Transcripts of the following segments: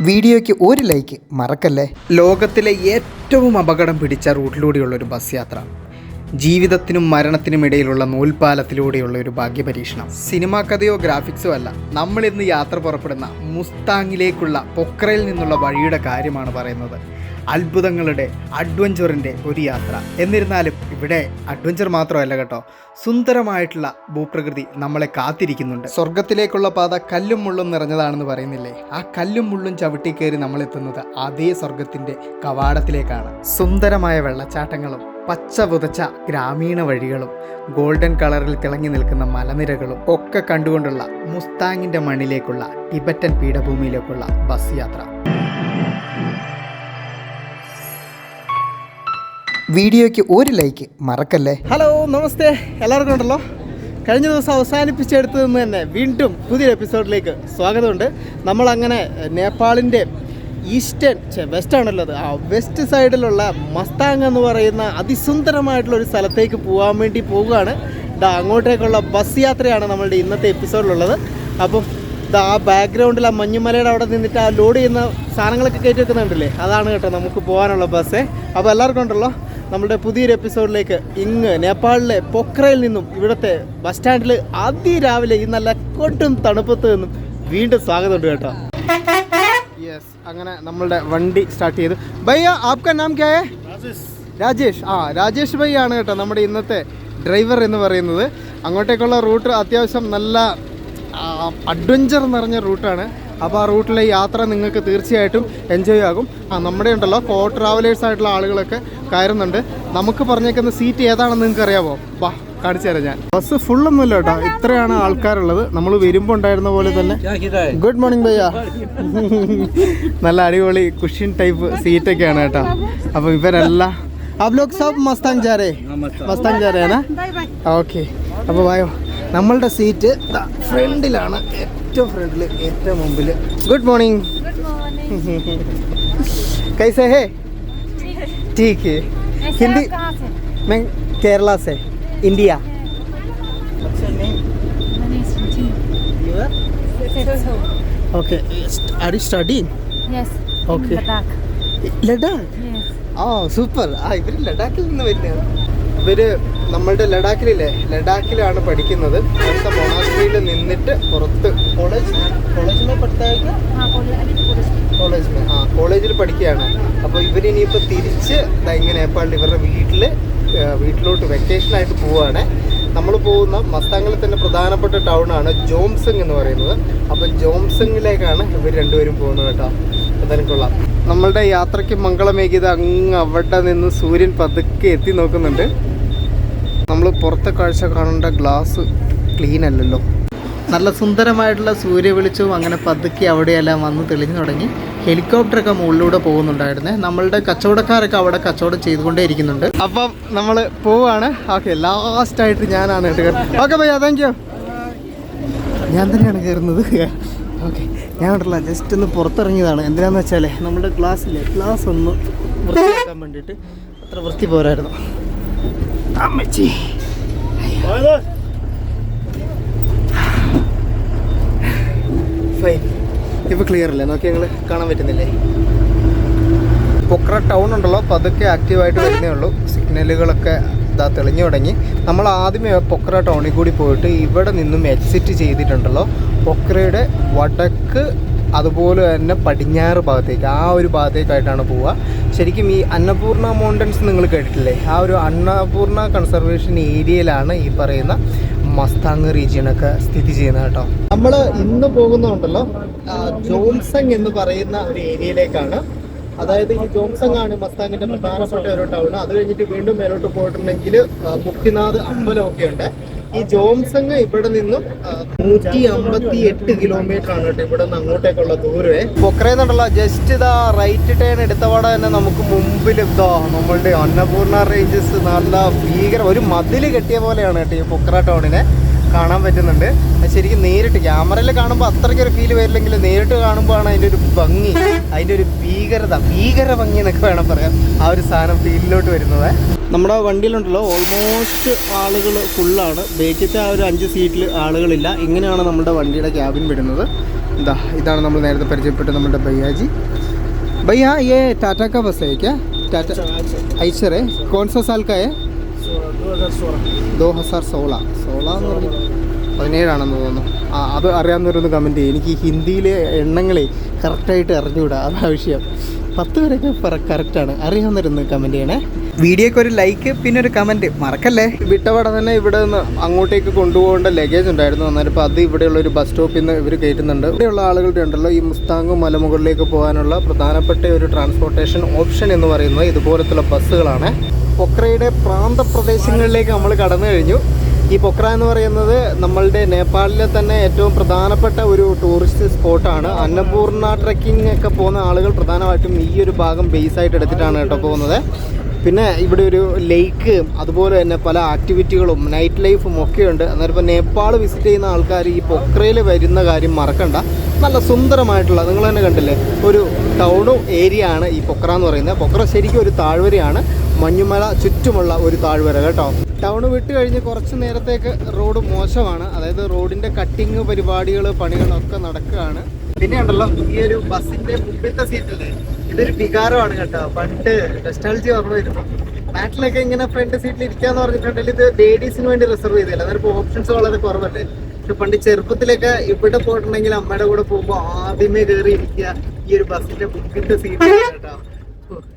വീഡിയോയ്ക്ക് ഒരു ലൈക്ക് മറക്കല്ലേ. ലോകത്തിലെ ഏറ്റവും അപകടം പിടിച്ച റൂട്ടിലൂടെയുള്ളൊരു ബസ് യാത്ര, ജീവിതത്തിനും മരണത്തിനും ഇടയിലുള്ള നൂൽപാലത്തിലൂടെയുള്ള ഒരു ഭാഗ്യപരീക്ഷണം. സിനിമാ കഥയോ ഗ്രാഫിക്സോ അല്ല, നമ്മളിന്ന് യാത്ര പുറപ്പെടുന്ന മുസ്താങ്ങിലേക്കുള്ള പൊക്രയിൽ നിന്നുള്ള വഴിയുടെ കാര്യമാണ് പറയുന്നത്. അത്ഭുതങ്ങളുടെ അഡ്വഞ്ചറിൻ്റെ ഒരു യാത്ര. എന്നിരുന്നാലും ഇവിടെ അഡ്വഞ്ചർ മാത്രമല്ല കേട്ടോ, സുന്ദരമായിട്ടുള്ള ഭൂപ്രകൃതി നമ്മളെ കാത്തിരിക്കുന്നുണ്ട്. സ്വർഗത്തിലേക്കുള്ള പാത കല്ലും മുള്ളും നിറഞ്ഞതാണെന്ന് പറയുന്നില്ലേ, ആ കല്ലും മുള്ളും ചവിട്ടി കയറി നമ്മളെത്തുന്നത് അതേ സ്വർഗത്തിൻ്റെ കവാടത്തിലേക്കാണ്. സുന്ദരമായ വെള്ളച്ചാട്ടങ്ങളും പച്ച പുതച്ച ഗ്രാമീണ വഴികളും ഗോൾഡൻ കളറിൽ തിളങ്ങി നിൽക്കുന്ന മലനിരകളും ഒക്കെ കണ്ടുകൊണ്ടുള്ള മുസ്താങ്ങിൻ്റെ മണ്ണിലേക്കുള്ള ടിബറ്റൻ പീഠഭൂമിയിലേക്കുള്ള ബസ് യാത്ര. വീഡിയോയ്ക്ക് ഒരു ലൈക്ക് മറക്കല്ലേ. ഹലോ, നമസ്തേ, എല്ലാവർക്കും ഉണ്ടല്ലോ. കഴിഞ്ഞ ദിവസം അവസാനിപ്പിച്ചെടുത്തു നിന്ന് തന്നെ വീണ്ടും പുതിയൊരു എപ്പിസോഡിലേക്ക് സ്വാഗതമുണ്ട്. നമ്മളങ്ങനെ നേപ്പാളിൻ്റെ വെസ്റ്റ് ആണല്ലോ അത്, ആ വെസ്റ്റ് സൈഡിലുള്ള മസ്താങ് എന്ന് പറയുന്ന അതിസുന്ദരമായിട്ടുള്ളൊരു സ്ഥലത്തേക്ക് പോകാൻ വേണ്ടി പോവുകയാണ്. അങ്ങോട്ടേക്കുള്ള ബസ് യാത്രയാണ് നമ്മളുടെ ഇന്നത്തെ എപ്പിസോഡിലുള്ളത്. അപ്പം ആ ബാക്ക്ഗ്രൗണ്ടിൽ ആ മഞ്ഞുമലയുടെ അവിടെ നിന്നിട്ട് ആ ലോഡ് ചെയ്യുന്ന സാധനങ്ങളൊക്കെ കയറ്റി വെക്കുന്നുണ്ടല്ലേ, അതാണ് കേട്ടോ നമുക്ക് പോകാനുള്ള ബസ്സേ. അപ്പോൾ എല്ലാവർക്കും ഉണ്ടല്ലോ നമ്മുടെ പുതിയൊരു എപ്പിസോഡിലേക്ക് നേപ്പാളിലെ പൊക്രയിൽ നിന്നും ഇവിടുത്തെ ബസ് സ്റ്റാൻഡിൽ അതിരാവിലെ ഈ നല്ല കൊട്ടും തണുപ്പത്ത് നിന്നും വീണ്ടും സ്വാഗതമുണ്ട് കേട്ടോ. യെസ്, അങ്ങനെ നമ്മളുടെ വണ്ടി സ്റ്റാർട്ട് ചെയ്തു. ഭയ്യ, ആപ്കാ നാം ക്യാ ഹൈ? രാജേഷ്. രാജേഷ് ഭയ്യ ആണ് കേട്ടോ നമ്മുടെ ഇന്നത്തെ ഡ്രൈവർ എന്ന് പറയുന്നത്. അങ്ങോട്ടേക്കുള്ള റൂട്ട് അത്യാവശ്യം നല്ല അഡ്വഞ്ചർ നിറഞ്ഞ റൂട്ടാണ്. അപ്പോൾ ആ റൂട്ടിലെ യാത്ര നിങ്ങൾക്ക് തീർച്ചയായിട്ടും എൻജോയ് ആകും. നമ്മുടെ ഉണ്ടല്ലോ ട്രാവലേഴ്സ് ആയിട്ടുള്ള ആളുകളൊക്കെ കയറുന്നുണ്ട്. നമുക്ക് പറഞ്ഞേക്കുന്ന സീറ്റ് ഏതാണെന്ന് നിങ്ങൾക്ക് അറിയാമോ? വാ, കാണിച്ചു തരാം ഞാൻ. ബസ് ഫുള്ളൊന്നുമില്ല കേട്ടോ, ഇത്രയാണ് ആൾക്കാരുള്ളത്. നമ്മൾ വരുമ്പോൾ ഉണ്ടായിരുന്ന പോലെ തന്നെ. ഗുഡ് മോർണിംഗ് ഭയ്യ. നല്ല അടിപൊളി കുഷ്യൻ ടൈപ്പ് സീറ്റൊക്കെയാണ് കേട്ടോ. അപ്പോൾ ഇവരെല്ലാം आप लोग सब मस्तांग जा रहे हैं ना? ഓക്കെ, അപ്പോൾ വായോ. നമ്മളുടെ സീറ്റ് ഫ്രണ്ടിലാണ്, ഏറ്റവും ഫ്രണ്ടിൽ, ഏറ്റവും മുമ്പിൽ. Good morning. कैसे है? ठीक है. हिंदी? मैं केरला से, India. Okay. Are you studying? Yes. Okay. Ladakh? Yes. Super. ഇവർ ലഡാക്കിൽ നിന്ന് വരുന്നതാണ്. ഇവർ നമ്മളുടെ ലഡാക്കിലാണ് പഠിക്കുന്നത്. അടുത്ത മൊണാസ്ട്രിയിൽ നിന്നിട്ട് പുറത്ത് കോളേജിൽ പഠിക്കുകയാണ്. അപ്പോൾ ഇവരിനിയിപ്പോൾ തിരിച്ച് ഇങ്ങനെ നേപ്പാളിൽ ഇവരുടെ വീട്ടിലോട്ട് വെക്കേഷനായിട്ട് പോവുകയാണ്. നമ്മൾ പോകുന്ന മസ്താങ്ങിൽ തന്നെ പ്രധാനപ്പെട്ട ടൗണാണ് ജോംസങ് എന്ന് പറയുന്നത്. അപ്പോൾ ജോംസങ്ങിലേക്കാണ് ഇവർ രണ്ടുപേരും പോകുന്നത് കേട്ടോ. എന്തായാലും കൊള്ളാം. നമ്മളുടെ യാത്രയ്ക്ക് മംഗളമേകിയത് അങ്ങ് അവിടെ നിന്ന് സൂര്യൻ പതുക്കെ എത്തി നോക്കുന്നുണ്ട്. നമ്മൾ പുറത്തെ കാഴ്ച കാണേണ്ട ഗ്ലാസ് ക്ലീൻ അല്ലല്ലോ. നല്ല സുന്ദരമായിട്ടുള്ള സൂര്യ വെളിച്ചവും അങ്ങനെ പതുക്കെ അവിടെയെല്ലാം വന്ന് തെളിഞ്ഞു തുടങ്ങി. ഹെലികോപ്റ്ററൊക്കെ മുകളിലൂടെ പോകുന്നുണ്ടായിരുന്നേ. നമ്മളുടെ കച്ചവടക്കാരൊക്കെ അവിടെ കച്ചവടം ചെയ്തുകൊണ്ടേ ഇരിക്കുന്നുണ്ട്. അപ്പം നമ്മൾ പോവുകയാണ്. ഓക്കെ, ലാസ്റ്റായിട്ട് ഞാനാണ് കയറുന്നത്. ഓക്കെ ഭയ്യ, താങ്ക് യു. ഞാൻ തന്നെയാണ് കയറുന്നത്. ഓക്കെ, ഞാൻ ഉണ്ടല്ല ജസ്റ്റ് ഒന്ന് പുറത്തിറങ്ങിയതാണ്. എന്തിനാന്ന് വെച്ചാൽ നമ്മുടെ ഗ്ലാസ് ഒന്ന് വൃത്തിയാക്കാൻ വേണ്ടിയിട്ട്. അത്ര വൃത്തി പോരായിരുന്നു. അമ്മച്ചി, ഫൈൻ. ഇപ്പോൾ ക്ലിയർ അല്ലേ? നോക്കി ഞങ്ങൾ കാണാൻ പറ്റുന്നില്ലേ? പൊക്ര ടൗൺ ഉണ്ടല്ലോ, പതുക്കെ ആക്റ്റീവായിട്ട് വരുന്നേ ഉള്ളൂ. സിഗ്നലുകളൊക്കെ തെളിഞ്ഞു തുടങ്ങി. നമ്മൾ ആദ്യമേ പൊക്ര ടൗണിൽ കൂടി പോയിട്ട് ഇവിടെ നിന്നും എക്സിറ്റ് ചെയ്തിട്ടുണ്ടല്ലോ പൊക്രയുടെ വടക്ക്, അതുപോലെ തന്നെ പടിഞ്ഞാറ് ഭാഗത്തേക്ക്, ആ ഒരു ഭാഗത്തേക്കായിട്ടാണ് പോവുക. ശരിക്കും ഈ അന്നപൂർണ മൗണ്ടൻസ് നിങ്ങൾ കേട്ടിട്ടില്ലേ? ആ ഒരു അന്നപൂർണ കൺസർവേഷൻ ഏരിയയിലാണ് ഈ പറയുന്ന മസ്താങ് റീജിയനൊക്കെ സ്ഥിതി ചെയ്യുന്നത് കേട്ടോ. നമ്മൾ ഇന്ന് പോകുന്നുണ്ടല്ലോ ജോംസങ് എന്ന് പറയുന്ന ഒരു ഏരിയയിലേക്കാണ്. അതായത് ഈ ജോംസങ് ആണ് മസ്താങ്ങിന്റെ പ്രധാനപ്പെട്ട ഒരു ടൗൺ. അത് കഴിഞ്ഞിട്ട് വീണ്ടും മേലോട്ട് പോയിട്ടുണ്ടെങ്കിൽ മുക്തിനാഥ് അമ്പലമൊക്കെ ഉണ്ട്. ഈ ജോംസങ് ഇവിടെ നിന്നും 158 കിലോമീറ്റർ ആണ് കേട്ടോ ഇവിടെ നിന്ന് അങ്ങോട്ടേക്കുള്ള ദൂരമേ. പൊക്രയെന്നുണ്ടല്ലോ ജസ്റ്റ് ഇതാ റൈറ്റ് ടേൺ എടുത്തപാടെ തന്നെ നമുക്ക് മുമ്പിൽ നമ്മളുടെ അന്നപൂർണ റേഞ്ചസ് നല്ല ഭീകര ഒരു മതിൽ കെട്ടിയ പോലെയാണ് കേട്ടോ ഈ പൊക്ര ടൗണിനെ കാണാൻ പറ്റുന്നുണ്ട്. ശരിക്കും നേരിട്ട് ക്യാമറയിൽ കാണുമ്പോൾ അത്രയ്ക്കൊരു ഫീൽ വരില്ലെങ്കിൽ നേരിട്ട് കാണുമ്പോഴാണ് അതിൻ്റെ ഒരു ഭംഗി, അതിൻ്റെ ഒരു ഭീകര ഭംഗി എന്നൊക്കെ വേണം പറയാം. ആ ഒരു സാധനം ഫീലിലോട്ട് വരുന്നത്. നമ്മുടെ വണ്ടിയിലുണ്ടല്ലോ ഓൾമോസ്റ്റ് ആളുകൾ ഫുള്ളാണ്. ബേക്കിലത്തെ ആ ഒരു 5 സീറ്റിൽ ആളുകളില്ല. ഇങ്ങനെയാണ് നമ്മുടെ വണ്ടിയുടെ ക്യാബിൻ വരുന്നത്. ഇതാണ് നമ്മൾ നേരത്തെ പരിചയപ്പെട്ട നമ്മുടെ ഭയ്യാജി. ഭയ്യ ये टाटा का बस है क्या? टाटा ऐचर है. कौन सा साल का है? 2016 എന്ന് പറഞ്ഞു 17 തോന്നുന്നു. അത് അറിയാവുന്നവരൊന്ന് കമൻറ്റ് ചെയ്യും. എനിക്ക് ഹിന്ദിയിലെ എണ്ണങ്ങളെ കറക്റ്റായിട്ട് അറിഞ്ഞുകൂടാ, അതാ വിഷയം. 10 വരെയൊക്കെ കറക്റ്റാണ്. അറിയാവുന്നവരൊന്ന് കമൻറ്റ് ചെയ്യണേ. വീഡിയോക്ക് ഒരു ലൈക്ക് പിന്നെ ഒരു കമൻറ്റ് മറക്കല്ലേ. വിട്ടപാടെ തന്നെ ഇവിടെ നിന്ന് അങ്ങോട്ടേക്ക് കൊണ്ടുപോകേണ്ട ലഗേജ് ഉണ്ടായിരുന്നു. അന്നേരം ഇപ്പോൾ അത് ഇവിടെയുള്ള ഒരു ബസ് സ്റ്റോപ്പിൽ നിന്ന് ഇവർ കയറ്റുന്നുണ്ട്. ഇവിടെയുള്ള ആളുകളുടെ ഉണ്ടല്ലോ ഈ മുസ്താങ് മലമുകളിലേക്ക് പോകാനുള്ള പ്രധാനപ്പെട്ട ഒരു ട്രാൻസ്പോർട്ടേഷൻ ഓപ്ഷൻ എന്ന് പറയുന്നത് ഇതുപോലത്തുള്ള ബസ്സുകളാണ്. പൊക്രയുടെ പ്രാന്തപ്രദേശങ്ങളിലേക്ക് നമ്മൾ കടന്നു കഴിഞ്ഞു. ഈ പൊക്ര എന്ന് പറയുന്നത് നമ്മളുടെ നേപ്പാളിലെ തന്നെ ഏറ്റവും പ്രധാനപ്പെട്ട ഒരു ടൂറിസ്റ്റ് സ്പോട്ടാണ്. അന്നപൂർണ ട്രെക്കിംഗ് ഒക്കെ പോകുന്ന ആളുകൾ പ്രധാനമായിട്ടും ഈ ഒരു ഭാഗം ബേസായിട്ട് എടുത്തിട്ടാണ് കേട്ടോ പോകുന്നത്. പിന്നെ ഇവിടെ ഒരു ലേക്ക്, അതുപോലെ തന്നെ പല ആക്ടിവിറ്റികളും നൈറ്റ് ലൈഫും ഒക്കെ ഉണ്ട്. അന്നേരം ഇപ്പോൾ നേപ്പാൾ വിസിറ്റ് ചെയ്യുന്ന ആൾക്കാർ ഈ പൊക്രയിൽ വരുന്ന കാര്യം മറക്കണ്ട. നല്ല സുന്ദരമായിട്ടുള്ള, നിങ്ങൾ തന്നെ കണ്ടില്ലേ, ഒരു ടൗണും ഏരിയ ആണ് ഈ പൊക്ര എന്ന് പറയുന്നത്. പൊക്ര ശരിക്കും ഒരു താഴ്വരയാണ്, മഞ്ഞുമല ചുറ്റുമുള്ള ഒരു താഴ്വര കേട്ടോ. ടൗൺ വിട്ട് കഴിഞ്ഞ് കുറച്ച് നേരത്തേക്ക് റോഡ് മോശമാണ്. അതായത് റോഡിൻ്റെ കട്ടിങ് പരിപാടികൾ, പണികളൊക്കെ നടക്കുകയാണ്. പിന്നെ ഉണ്ടല്ലോ ഈ ഒരു ബസ്സിൻ്റെ മുമ്പിലത്തെ സീറ്റില്ലേ, ഇതൊരു വികാരമാണ് കേട്ടോ. പണ്ട് നെസ്റ്റാൾജി ഓർമ്മ വരുന്നു. നാട്ടിലൊക്കെ ഇങ്ങനെ ഫ്രണ്ട് സീറ്റിൽ ഇരിക്കാന്ന് പറഞ്ഞിട്ടുണ്ടെങ്കിൽ ഇത് ലേഡീസിന് വേണ്ടി റിസർവ് ചെയ്തില്ല. അന്നേരം ഓപ്ഷൻസ് വളരെ കുറവല്ലേ. പക്ഷെ പണ്ട് ചെറുപ്പത്തിലൊക്കെ ഇവിടെ പോയിട്ടുണ്ടെങ്കിൽ അമ്മയുടെ കൂടെ പോകുമ്പോൾ ആദ്യമേ കയറി ഇരിക്കുക ഈ ഒരു ബസ്സിന്റെ മുമ്പിലത്തെ സീറ്റ് കേട്ടോ.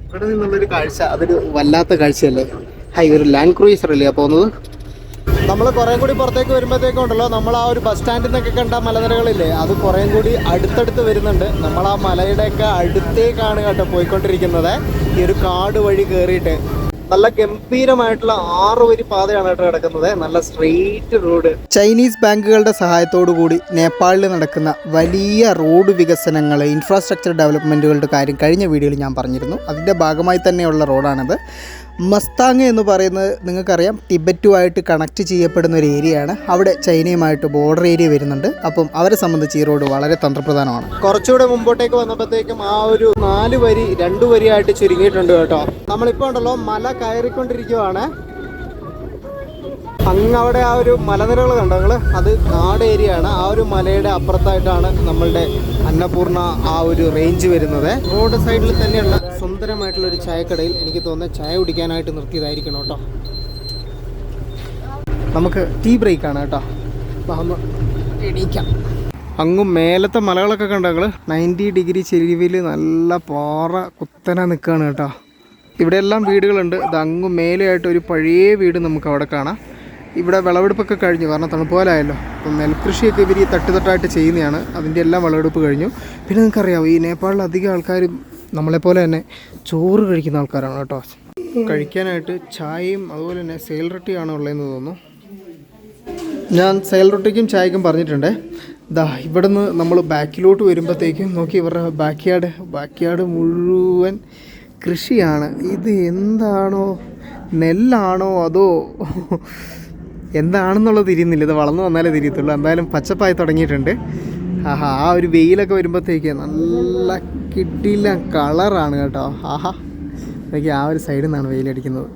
ഇവിടെ നിന്നുള്ളൊരു കാഴ്ച അതൊരു വല്ലാത്ത കാഴ്ചയല്ലേ. ഒരു ലാൻഡ് ക്രൂയിസർ അല്ലേ പോകുന്നത്. നമ്മൾ കുറേ കൂടി പുറത്തേക്ക് വരുമ്പോഴത്തേക്കും ഉണ്ടല്ലോ, നമ്മൾ ആ ഒരു ബസ് സ്റ്റാൻഡിൽ നിന്നൊക്കെ കണ്ട മലനിരകളില്ലേ, അത് കുറേ കൂടി അടുത്തടുത്ത് വരുന്നുണ്ട്. നമ്മൾ ആ മലയുടെയൊക്കെ അടുത്തേക്കാണ് കേട്ടോ പോയിക്കൊണ്ടിരിക്കുന്നത്. ഈ ഒരു കാട് വഴി കയറിയിട്ട് നല്ല ഗംഭീരമായിട്ടുള്ള 6 വരി പാതയാണ് കേട്ടോ കിടക്കുന്നത്. നല്ല സ്ട്രെയിറ്റ് റോഡ്. ചൈനീസ് ബാങ്കുകളുടെ സഹായത്തോടു കൂടി നേപ്പാളിൽ നടക്കുന്ന വലിയ റോഡ് വികസനങ്ങൾ, ഇൻഫ്രാസ്ട്രക്ചർ ഡെവലപ്മെൻറ്റുകളുടെ കാര്യം കഴിഞ്ഞ വീഡിയോയിൽ ഞാൻ പറഞ്ഞിരുന്നു. അതിൻ്റെ ഭാഗമായി തന്നെയുള്ള റോഡാണിത്. മസ്താങ് എന്ന് പറയുന്നത് നിങ്ങൾക്കറിയാം, ടിബറ്റുമായിട്ട് കണക്ട് ചെയ്യപ്പെടുന്ന ഒരു ഏരിയയാണ്. അവിടെ ചൈനയുമായിട്ട് ബോർഡർ ഏരിയ വരുന്നുണ്ട്. അപ്പം അവരെ സംബന്ധിച്ച് ഈ റോഡ് വളരെ തന്ത്രപ്രധാനമാണ്. കുറച്ചുകൂടെ മുമ്പോട്ടേക്ക് വന്നപ്പോഴത്തേക്കും ആ ഒരു 4 വരി 2 വരിയായിട്ട് ചുരുങ്ങിയിട്ടുണ്ട് കേട്ടോ. നമ്മളിപ്പോൾ ഉണ്ടല്ലോ മല കയറിക്കൊണ്ടിരിക്കുവാണ്. അങ്ങവിടെ ആ ഒരു മലനിരകൾ കണ്ടോ നിങ്ങൾ, അത് കാട് ഏരിയ ആണ്. ആ ഒരു മലയുടെ അപ്പുറത്തായിട്ടാണ് നമ്മളുടെ അന്നപൂർണ ആ ഒരു റേഞ്ച് വരുന്നത്. റോഡ് സൈഡിൽ തന്നെയുള്ള സുന്ദരമായിട്ടുള്ള ഒരു ചായക്കടയിൽ എനിക്ക് തോന്നുന്നത് ചായ കുടിക്കാനായിട്ട് നിർത്തിയതായിരിക്കണം കേട്ടോ. നമുക്ക് ടീ ബ്രേക്കാണ് കേട്ടോ. ഒന്ന് എണീക്കാം. അങ്ങും മേലത്തെ മലകളൊക്കെ കണ്ടോ നിങ്ങൾ, 90 ഡിഗ്രി ചെരിവിൽ നല്ല പാറ കുത്തനെ നിൽക്കുകയാണ് കേട്ടോ. ഇവിടെയെല്ലാം വീടുകളുണ്ട്. ഇത് അങ്ങും മേലെയായിട്ട് ഒരു പഴയ വീട് നമുക്ക് അവിടെ കാണാം. ഇവിടെ വിളവെടുപ്പൊക്കെ കഴിഞ്ഞു, കാരണം തണുപ്പോലായല്ലോ. അപ്പം നെൽകൃഷിയൊക്കെ ഇവർ ഈ തട്ടുതട്ടായിട്ട് ചെയ്യുന്നതാണ്. അതിൻ്റെ എല്ലാം വിളവെടുപ്പ് കഴിഞ്ഞു. പിന്നെ നിങ്ങൾക്കറിയാമോ, ഈ നേപ്പാളിൽ അധികം ആൾക്കാരും നമ്മളെപ്പോലെ തന്നെ ചോറ് കഴിക്കുന്ന ആൾക്കാരാണ് കേട്ടോ. കഴിക്കാനായിട്ട് ചായയും അതുപോലെ തന്നെ സെയിൽ റൊട്ടിയാണ് ഉള്ളതെന്ന് തോന്നുന്നു. ഞാൻ സെയിൽ റൊട്ടിക്കും ചായക്കും പറഞ്ഞിട്ടുണ്ട്. ഇവിടെ നിന്ന് നമ്മൾ ബാക്കിലോട്ട് വരുമ്പോഴത്തേക്കും നോക്കി, ഇവരുടെ ബാക്ക് യാർഡ് മുഴുവൻ കൃഷിയാണ്. ഇത് എന്താണോ, നെല്ലാണോ അതോ എന്താണെന്നുള്ളത് തിരിയുന്നില്ല. ഇത് വളർന്നു വന്നാലേ തിരിയത്തുള്ളൂ. എന്തായാലും പച്ചപ്പായി തുടങ്ങിയിട്ടുണ്ട്. ആ ഒരു വെയിലൊക്കെ വരുമ്പോഴത്തേക്ക് നല്ല കിട്ടില്ല കളറാണ് കേട്ടോ. അതൊക്കെ ആ ഒരു സൈഡിൽ നിന്നാണ് വെയിലടിക്കുന്നത്.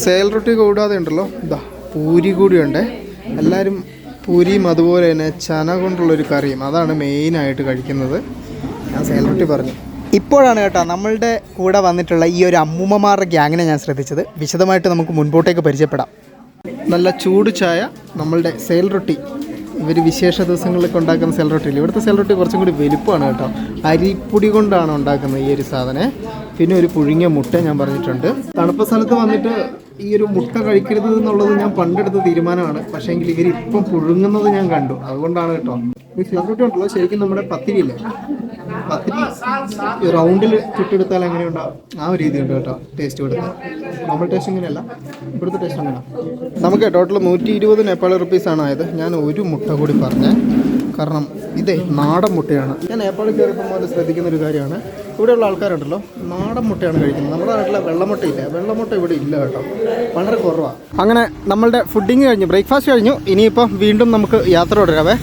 സെയിൽ റൊട്ടി കൂടാതെ ഉണ്ടല്ലോ പൂരി കൂടിയുണ്ട്. എല്ലാവരും പൂരിയും അതുപോലെ തന്നെ ചന കൊണ്ടുള്ളൊരു കറിയും അതാണ് മെയിനായിട്ട് കഴിക്കുന്നത്. ഞാൻ സെയിൽ റൊട്ടി പറഞ്ഞു. ഇപ്പോഴാണ് കേട്ടോ നമ്മളുടെ കൂടെ വന്നിട്ടുള്ള ഈ ഒരു അമ്മൂമ്മമാരുടെ ഗ്യാങ്ങിനെ ഞാൻ ശ്രദ്ധിച്ചത്. വിശദമായിട്ട് നമുക്ക് മുൻപോട്ടേക്ക് പരിചയപ്പെടാം. നല്ല ചൂട് ചായ, നമ്മളുടെ സെയിൽ റൊട്ടി. ഇവർ വിശേഷ ദിവസങ്ങളിലൊക്കെ ഉണ്ടാക്കുന്ന സെയിൽ റൊട്ടിയില്ല, ഇവിടുത്തെ സെയിൽ റൊട്ടി കുറച്ചും കൂടി വലുപ്പമാണ് കേട്ടോ. അരിപ്പൊടി കൊണ്ടാണ് ഉണ്ടാക്കുന്നത് ഈ ഒരു സാധനം. പിന്നെ ഒരു പുഴുങ്ങിയ മുട്ട ഞാൻ പറഞ്ഞിട്ടുണ്ട്. തണുപ്പ് സ്ഥലത്ത് വന്നിട്ട് ഈ ഒരു മുട്ട കഴിക്കരുത് എന്നുള്ളത് ഞാൻ പണ്ടെടുത്ത തീരുമാനമാണ്. പക്ഷേ എങ്കിൽ ഇവർ ഇപ്പം പുഴുങ്ങുന്നത് ഞാൻ കണ്ടു, അതുകൊണ്ടാണ് കേട്ടോ. ഈ സെയിൽ റൊട്ടി ഉണ്ടല്ലോ ശരിക്കും നമ്മുടെ പത്തിരിയില്ലേ, പത്തിരി റൗണ്ടിൽ ചുട്ടെടുത്താൽ എങ്ങനെയുണ്ടാവും ആ ഒരു രീതി ഉണ്ട് കേട്ടോ. ടേസ്റ്റ് കൊടുത്താൽ നോർമൽ ടേസ്റ്റ് ഇങ്ങനെയല്ല, ഇവിടുത്തെ ടേസ്റ്റ് അങ്ങനെയാണ്. നമുക്ക് ടോട്ടൽ 120 നേപ്പാളി റുപ്പീസാണ് ആയത്. ഞാൻ ഒരു മുട്ട കൂടി പറഞ്ഞേ, കാരണം ഇതേ നാടൻ മുട്ടയാണ്. ഞാൻ നേപ്പാളിൽ കയറിയപ്പോൾ അത് ശ്രദ്ധിക്കുന്ന ഒരു കാര്യമാണ്, ഇവിടെയുള്ള ആൾക്കാരുണ്ടല്ലോ നാടൻ മുട്ടയാണ് കഴിക്കുന്നത്. നമ്മുടെ നാട്ടിലെ വെള്ളമുട്ടയില്ല, വെള്ളമുട്ട ഇവിടെ ഇല്ല കേട്ടോ, വളരെ കുറവാണ്. അങ്ങനെ നമ്മളുടെ ഫുഡിങ് കഴിഞ്ഞു, ബ്രേക്ക്ഫാസ്റ്റ് കഴിഞ്ഞു. ഇനിയിപ്പം വീണ്ടും നമുക്ക് യാത്ര തുടരാവേ.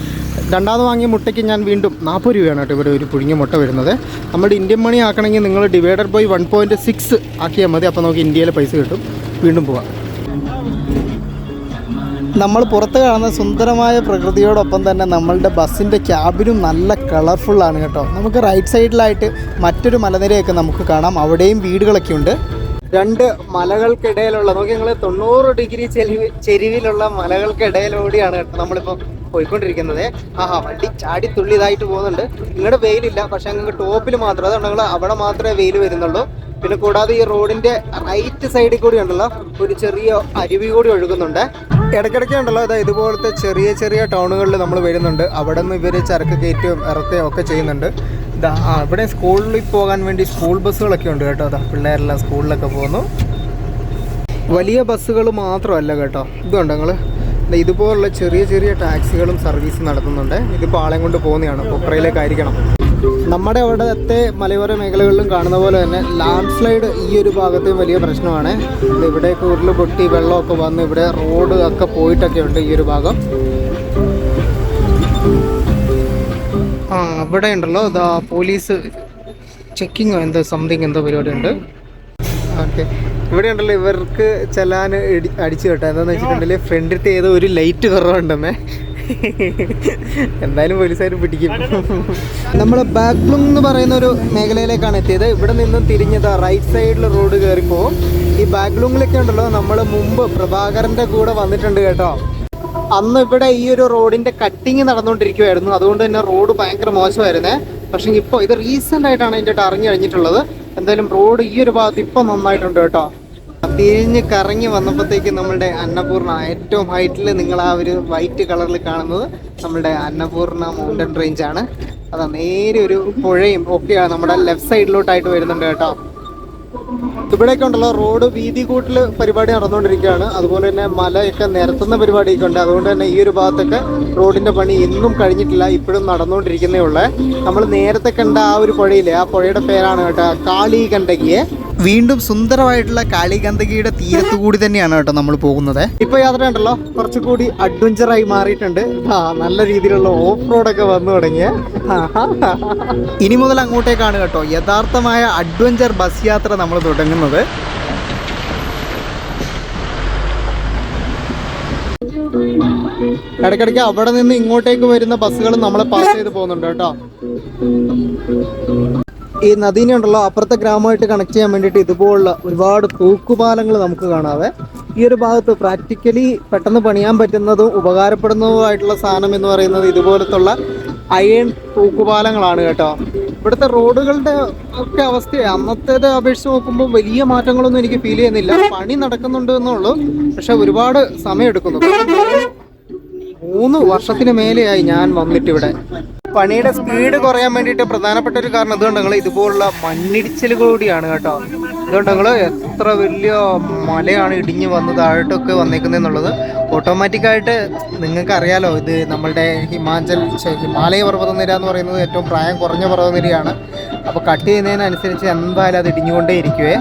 രണ്ടാമത് വാങ്ങിയ മുട്ടയ്ക്ക് ഞാൻ വീണ്ടും 40 രൂപയാണ് കേട്ടോ ഇവിടെ ഒരു പുഴുങ്ങിയ മുട്ട വരുന്നത്. നമ്മുടെ ഇന്ത്യൻ മണി ആക്കണമെങ്കിൽ നിങ്ങൾ ഡിവൈഡഡ് ബൈ 1.6 ആക്കിയാൽ മതി. അപ്പോൾ നമുക്ക് ഇന്ത്യയിലെ പൈസ കിട്ടും. വീണ്ടും പോവാം. നമ്മൾ പുറത്ത് കാണുന്ന സുന്ദരമായ പ്രകൃതിയോടൊപ്പം തന്നെ നമ്മളുടെ ബസ്സിൻ്റെ ക്യാബിനും നല്ല കളർഫുള്ളാണ് കേട്ടോ. നമുക്ക് റൈറ്റ് സൈഡിലായിട്ട് മറ്റൊരു മലനിരയൊക്കെ നമുക്ക് കാണാം. അവിടെയും വീടുകളൊക്കെ ഉണ്ട്. രണ്ട് മലകൾക്കിടയിലുള്ള നോക്കി നിങ്ങൾ 90 ഡിഗ്രി ചെരിവിലുള്ള മലകൾക്കിടയിലൂടെയാണ് കേട്ടോ നമ്മളിപ്പോൾ പോയിക്കൊണ്ടിരിക്കുന്നത്. വണ്ടി ചാടി തുള്ളിയതായിട്ട് പോകുന്നുണ്ട്. ഇങ്ങോട്ട് വെയിലില്ല, പക്ഷെ അങ്ങ് ടോപ്പിൽ മാത്രം, അതുകൊണ്ട് നിങ്ങൾ അവിടെ മാത്രമേ വെയിൽ വരുന്നുള്ളൂ. പിന്നെ കൂടാതെ ഈ റോഡിന്റെ റൈറ്റ് സൈഡിൽ കൂടി ഉണ്ടല്ലോ ഒരു ചെറിയ അരുവി കൂടി ഒഴുകുന്നുണ്ട്. ഇടയ്ക്കിടയ്ക്ക് ഉണ്ടല്ലോ അതായത് ഇതുപോലത്തെ ചെറിയ ചെറിയ ടൗണുകളിൽ നമ്മൾ വരുന്നുണ്ട്. അവിടെ നിന്ന് ഇവർ ചരക്ക് കയറ്റുകയും ഇറക്കുകയും ഒക്കെ ചെയ്യുന്നുണ്ട്. ഇവിടെ സ്കൂളിൽ പോകാൻ വേണ്ടി സ്കൂൾ ബസ്സുകളൊക്കെ ഉണ്ട് കേട്ടോ. പിള്ളേരെല്ലാം സ്കൂളിലൊക്കെ പോകുന്നു. വലിയ ബസ്സുകൾ മാത്രമല്ല കേട്ടോ, ഇതുണ്ട് നിങ്ങൾ ഇതുപോലുള്ള ചെറിയ ചെറിയ ടാക്സികളും സർവീസ് നടത്തുന്നുണ്ട്. ഇതിപ്പോൾ ആളെയും കൊണ്ട് പോകുന്നതാണ്, പൊക്രയിലേക്കായിരിക്കണം. നമ്മുടെ അവിടുത്തെ മലയോര മേഖലകളിലും കാണുന്ന പോലെ തന്നെ ലാൻഡ് സ്ലൈഡ് ഈ ഒരു ഭാഗത്തെയും വലിയ പ്രശ്നമാണ്. ഇവിടേക്ക് ഉരുൾ പൊട്ടി വെള്ളമൊക്കെ വന്ന് ഇവിടെ റോഡ് ഒക്കെ പോയിട്ടൊക്കെ ഉണ്ട് ഈ ഒരു ഭാഗം. ഇവിടെ ഉണ്ടല്ലോ പോലീസ് ചെക്കിങ്ങോ എന്തോ സംതിങ് എന്തോ പരിപാടി ഉണ്ട്. ഓക്കെ, ഇവിടെ ഉണ്ടല്ലോ ഇവർക്ക് ചെല്ലാൻ അടിച്ചു കേട്ടോ. എന്താണെന്ന് വെച്ചിട്ടുണ്ടെങ്കിൽ ഫ്രണ്ടിലത്തെ ഏതോ ഒരു ലൈറ്റ് കുറവുണ്ടെന്നേ. എന്തായാലും പോലീസുകാർ പിടിക്കും. നമ്മൾ ബാഗ്ലുങ് എന്ന് പറയുന്ന ഒരു മേഖലയിലേക്കാണ് എത്തിയത്. ഇവിടെ നിന്നും തിരിഞ്ഞത് റൈറ്റ് സൈഡിൽ റോഡ് കയറിപ്പോവും. ഈ ബാഗ്ലുങ്ങിലൊക്കെ ഉണ്ടല്ലോ നമ്മൾ മുമ്പ് പ്രഭാകരൻ്റെ കൂടെ വന്നിട്ടുണ്ട് കേട്ടോ. അന്ന് ഇവിടെ ഈ ഒരു റോഡിന്റെ കട്ടിങ് നടന്നുകൊണ്ടിരിക്കുവായിരുന്നു. അതുകൊണ്ട് തന്നെ റോഡ് ഭയങ്കര മോശമായിരുന്നേ. പക്ഷേ ഇപ്പോൾ ഇത് റീസെൻ്റ് ആയിട്ടാണ് ഇതിൻ്റെ അറിഞ്ഞു കഴിഞ്ഞിട്ടുള്ളത്. എന്തായാലും റോഡ് ഈ ഒരു ഭാഗത്ത് ഇപ്പം നന്നായിട്ടുണ്ട് കേട്ടോ. തിരിഞ്ഞ് കറങ്ങി വന്നപ്പോഴത്തേക്ക് നമ്മളുടെ അന്നപൂർണ ഏറ്റവും ഹൈറ്റിൽ നിങ്ങൾ ആ ഒരു വൈറ്റ് കളറിൽ കാണുന്നത് നമ്മളുടെ അന്നപൂർണ മൗണ്ടൻ റേഞ്ചാണ്. അതാ നേരെ ഒരു പുഴയും ഒക്കെയാണ് നമ്മുടെ ലെഫ്റ്റ് സൈഡിലോട്ടായിട്ട് വരുന്നുണ്ട് കേട്ടോ. ഇവിടെയൊക്കെ ഉണ്ടല്ലോ റോഡ് വീതി കൂട്ടൽ പരിപാടി നടന്നുകൊണ്ടിരിക്കുകയാണ്. അതുപോലെ തന്നെ മലയൊക്കെ നിരത്തുന്ന പരിപാടിയൊക്കെ ഉണ്ട്. അതുകൊണ്ട് തന്നെ ഈ ഒരു ഭാഗത്തൊക്കെ റോഡിന്റെ പണി ഇന്നും കഴിഞ്ഞിട്ടില്ല, ഇപ്പോഴും നടന്നുകൊണ്ടിരിക്കുന്നേ ഉള്ളേ. നമ്മൾ നേരത്തെ കണ്ട ആ ഒരു പുഴയില്ലേ, ആ പുഴയുടെ പേരാണ് കേട്ടോ കാളികണ്ടകിയെ. വീണ്ടും സുന്ദരമായിട്ടുള്ള കാളികന്ദകിയുടെ തീരത്തുകൂടി തന്നെയാണ് കേട്ടോ നമ്മൾ പോകുന്നത്. ഇപ്പോൾ യാത്ര ഉണ്ടല്ലോ കുറച്ചുകൂടി അഡ്വഞ്ചറായി മാറിയിട്ടുണ്ട്. നല്ല രീതിയിലുള്ള ഓഫ് റോഡൊക്കെ വന്നു തുടങ്ങിയ. ഇനി മുതൽ അങ്ങോട്ടേക്കാണ് കേട്ടോ യഥാർത്ഥമായ അഡ്വഞ്ചർ ബസ് യാത്ര നമ്മൾ തുടങ്ങുന്നത്. ഇടയ്ക്കിടയ്ക്ക് അവിടെ നിന്ന് ഇങ്ങോട്ടേക്ക് വരുന്ന ബസ്സുകൾ നമ്മളെ പാസ് ചെയ്ത് പോകുന്നുണ്ട് കേട്ടോ. ഈ നദീനെ ഉണ്ടല്ലോ അപ്പുറത്തെ ഗ്രാമമായിട്ട് കണക്ട് ചെയ്യാൻ വേണ്ടിയിട്ട് ഇതുപോലുള്ള ഒരുപാട് തൂക്കുപാലങ്ങൾ നമുക്ക് കാണാവേ. ഈ ഒരു ഭാഗത്ത് പ്രാക്ടിക്കലി പെട്ടെന്ന് പണിയാൻ പറ്റുന്നതും ഉപകാരപ്പെടുന്നതുമായിട്ടുള്ള സാധനം എന്ന് പറയുന്നത് ഇതുപോലത്തുള്ള അയൺ തൂക്കുപാലങ്ങളാണ് കേട്ടോ. ഇവിടുത്തെ റോഡുകളുടെ ഒക്കെ അവസ്ഥയെ അന്നത്തേത് അപേക്ഷിച്ച് നോക്കുമ്പോൾ വലിയ മാറ്റങ്ങളൊന്നും എനിക്ക് ഫീൽ ചെയ്യുന്നില്ല. പണി നടക്കുന്നുണ്ട് എന്നുള്ളൂ, പക്ഷെ ഒരുപാട് സമയം എടുക്കുന്നു. 3 വർഷത്തിന് മേലെയായി ഞാൻ വന്നിട്ടിവിടെ. പണിയുടെ സ്പീഡ് കുറയാൻ വേണ്ടിയിട്ട് പ്രധാനപ്പെട്ട ഒരു കാരണം ഇതുകൊണ്ട് നിങ്ങൾ ഇതുപോലുള്ള മണ്ണിടിച്ചിൽ കൂടിയാണ് കേട്ടോ. ഇതുകൊണ്ട് നിങ്ങൾ എത്ര വലിയ മലയാണ് ഇടിഞ്ഞ് വന്ന് താഴോട്ടൊക്കെ വന്നേക്കുന്നതെന്നുള്ളത്. ഓട്ടോമാറ്റിക്കായിട്ട് നിങ്ങൾക്ക് അറിയാലോ, ഇത് നമ്മളുടെ ഹിമാലയ പർവ്വതനിര എന്ന് പറയുന്നത് ഏറ്റവും പ്രായം കുറഞ്ഞ പർവ്വതനിരയാണ്. അപ്പോൾ കട്ട് ചെയ്യുന്നതിനനുസരിച്ച് എന്തായാലും അത് ഇടിഞ്ഞുകൊണ്ടേ ഇരിക്കുവേ.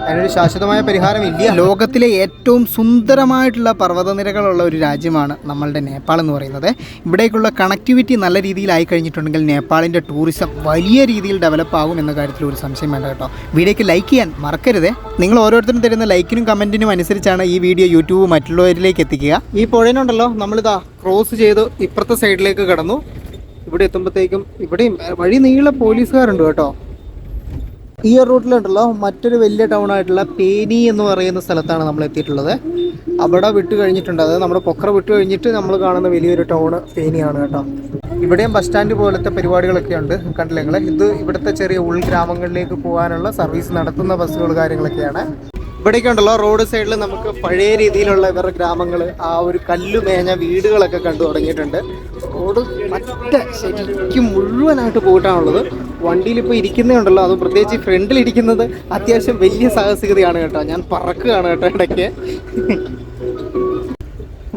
അതിനൊരു ശാശ്വതമായ പരിഹാരമില്ല. ലോകത്തിലെ ഏറ്റവും സുന്ദരമായിട്ടുള്ള പർവ്വതനിരകളുള്ള ഒരു രാജ്യമാണ് നമ്മളുടെ നേപ്പാൾ എന്ന് പറയുന്നത്. ഇവിടേക്കുള്ള കണക്ടിവിറ്റി നല്ല രീതിയിലായി കഴിഞ്ഞിട്ടുണ്ടെങ്കിൽ നേപ്പാളിൻ്റെ ടൂറിസം വലിയ രീതിയിൽ ഡെവലപ്പ് ആകും എന്ന കാര്യത്തിൽ ഒരു സംശയം വേണ്ട കേട്ടോ. വീഡിയോയ്ക്ക് ലൈക്ക് ചെയ്യാൻ മറക്കരുതേ. നിങ്ങൾ ഓരോരുത്തരും തരുന്ന ലൈക്കിനും കമൻറ്റിനും അനുസരിച്ചാണ് ഈ വീഡിയോ യൂട്യൂബ് മറ്റുള്ളവരിലേക്ക് എത്തിക്കുക. ഈ പുഴയിലുണ്ടല്ലോ നമ്മളിതാ ക്രോസ് ചെയ്ത് ഇപ്പുറത്തെ സൈഡിലേക്ക് കടന്നു. ഇവിടെ എത്തുമ്പോഴത്തേക്കും ഇവിടെയും വഴി നീള പോലീസുകാരുണ്ട് കേട്ടോ. ഈ റൂട്ടിലുണ്ടല്ലോ മറ്റൊരു വലിയ ടൗൺ ആയിട്ടുള്ള പേനി എന്ന് പറയുന്ന സ്ഥലത്താണ് നമ്മൾ എത്തിയിട്ടുള്ളത്. അവിടെ വിട്ട് കഴിഞ്ഞിട്ടുണ്ട്, അതായത് നമ്മുടെ പൊക്ര വിട്ട് കഴിഞ്ഞിട്ട് നമ്മൾ കാണുന്ന വലിയൊരു ടൗൺ പേനിയാണ് കേട്ടോ. ഇവിടെയും ബസ് സ്റ്റാൻഡ് പോലത്തെ പരിപാടികളൊക്കെ ഉണ്ട്, കണ്ടില്ലേ നിങ്ങൾ. ഇത് ഇവിടുത്തെ ചെറിയ ഉൾഗ്രാമങ്ങളിലേക്ക് പോകാനുള്ള സർവീസ് നടത്തുന്ന ബസ്സുകൾ കാര്യങ്ങളൊക്കെയാണ്. ഇവിടേക്ക് ഉണ്ടല്ലോ റോഡ് സൈഡിൽ നമുക്ക് പഴയ രീതിയിലുള്ള ഇവരുടെ ഗ്രാമങ്ങൾ, ആ ഒരു കല്ലു മേഞ്ഞ വീടുകളൊക്കെ കണ്ടു തുടങ്ങിയിട്ടുണ്ട്. റോഡ് മറ്റേ ശരിക്കും മുഴുവനായിട്ട് പോയിട്ടാണുള്ളത്. വണ്ടിയിലിപ്പോൾ ഇരിക്കുന്നേ ഉണ്ടല്ലോ, അത് പ്രത്യേകിച്ച് ഫ്രണ്ടിലിരിക്കുന്നത് അത്യാവശ്യം വലിയ സാഹസികതയാണ് കേട്ടോ. ഞാൻ പറക്കുകയാണ് കേട്ടോ ഇടയ്ക്ക്.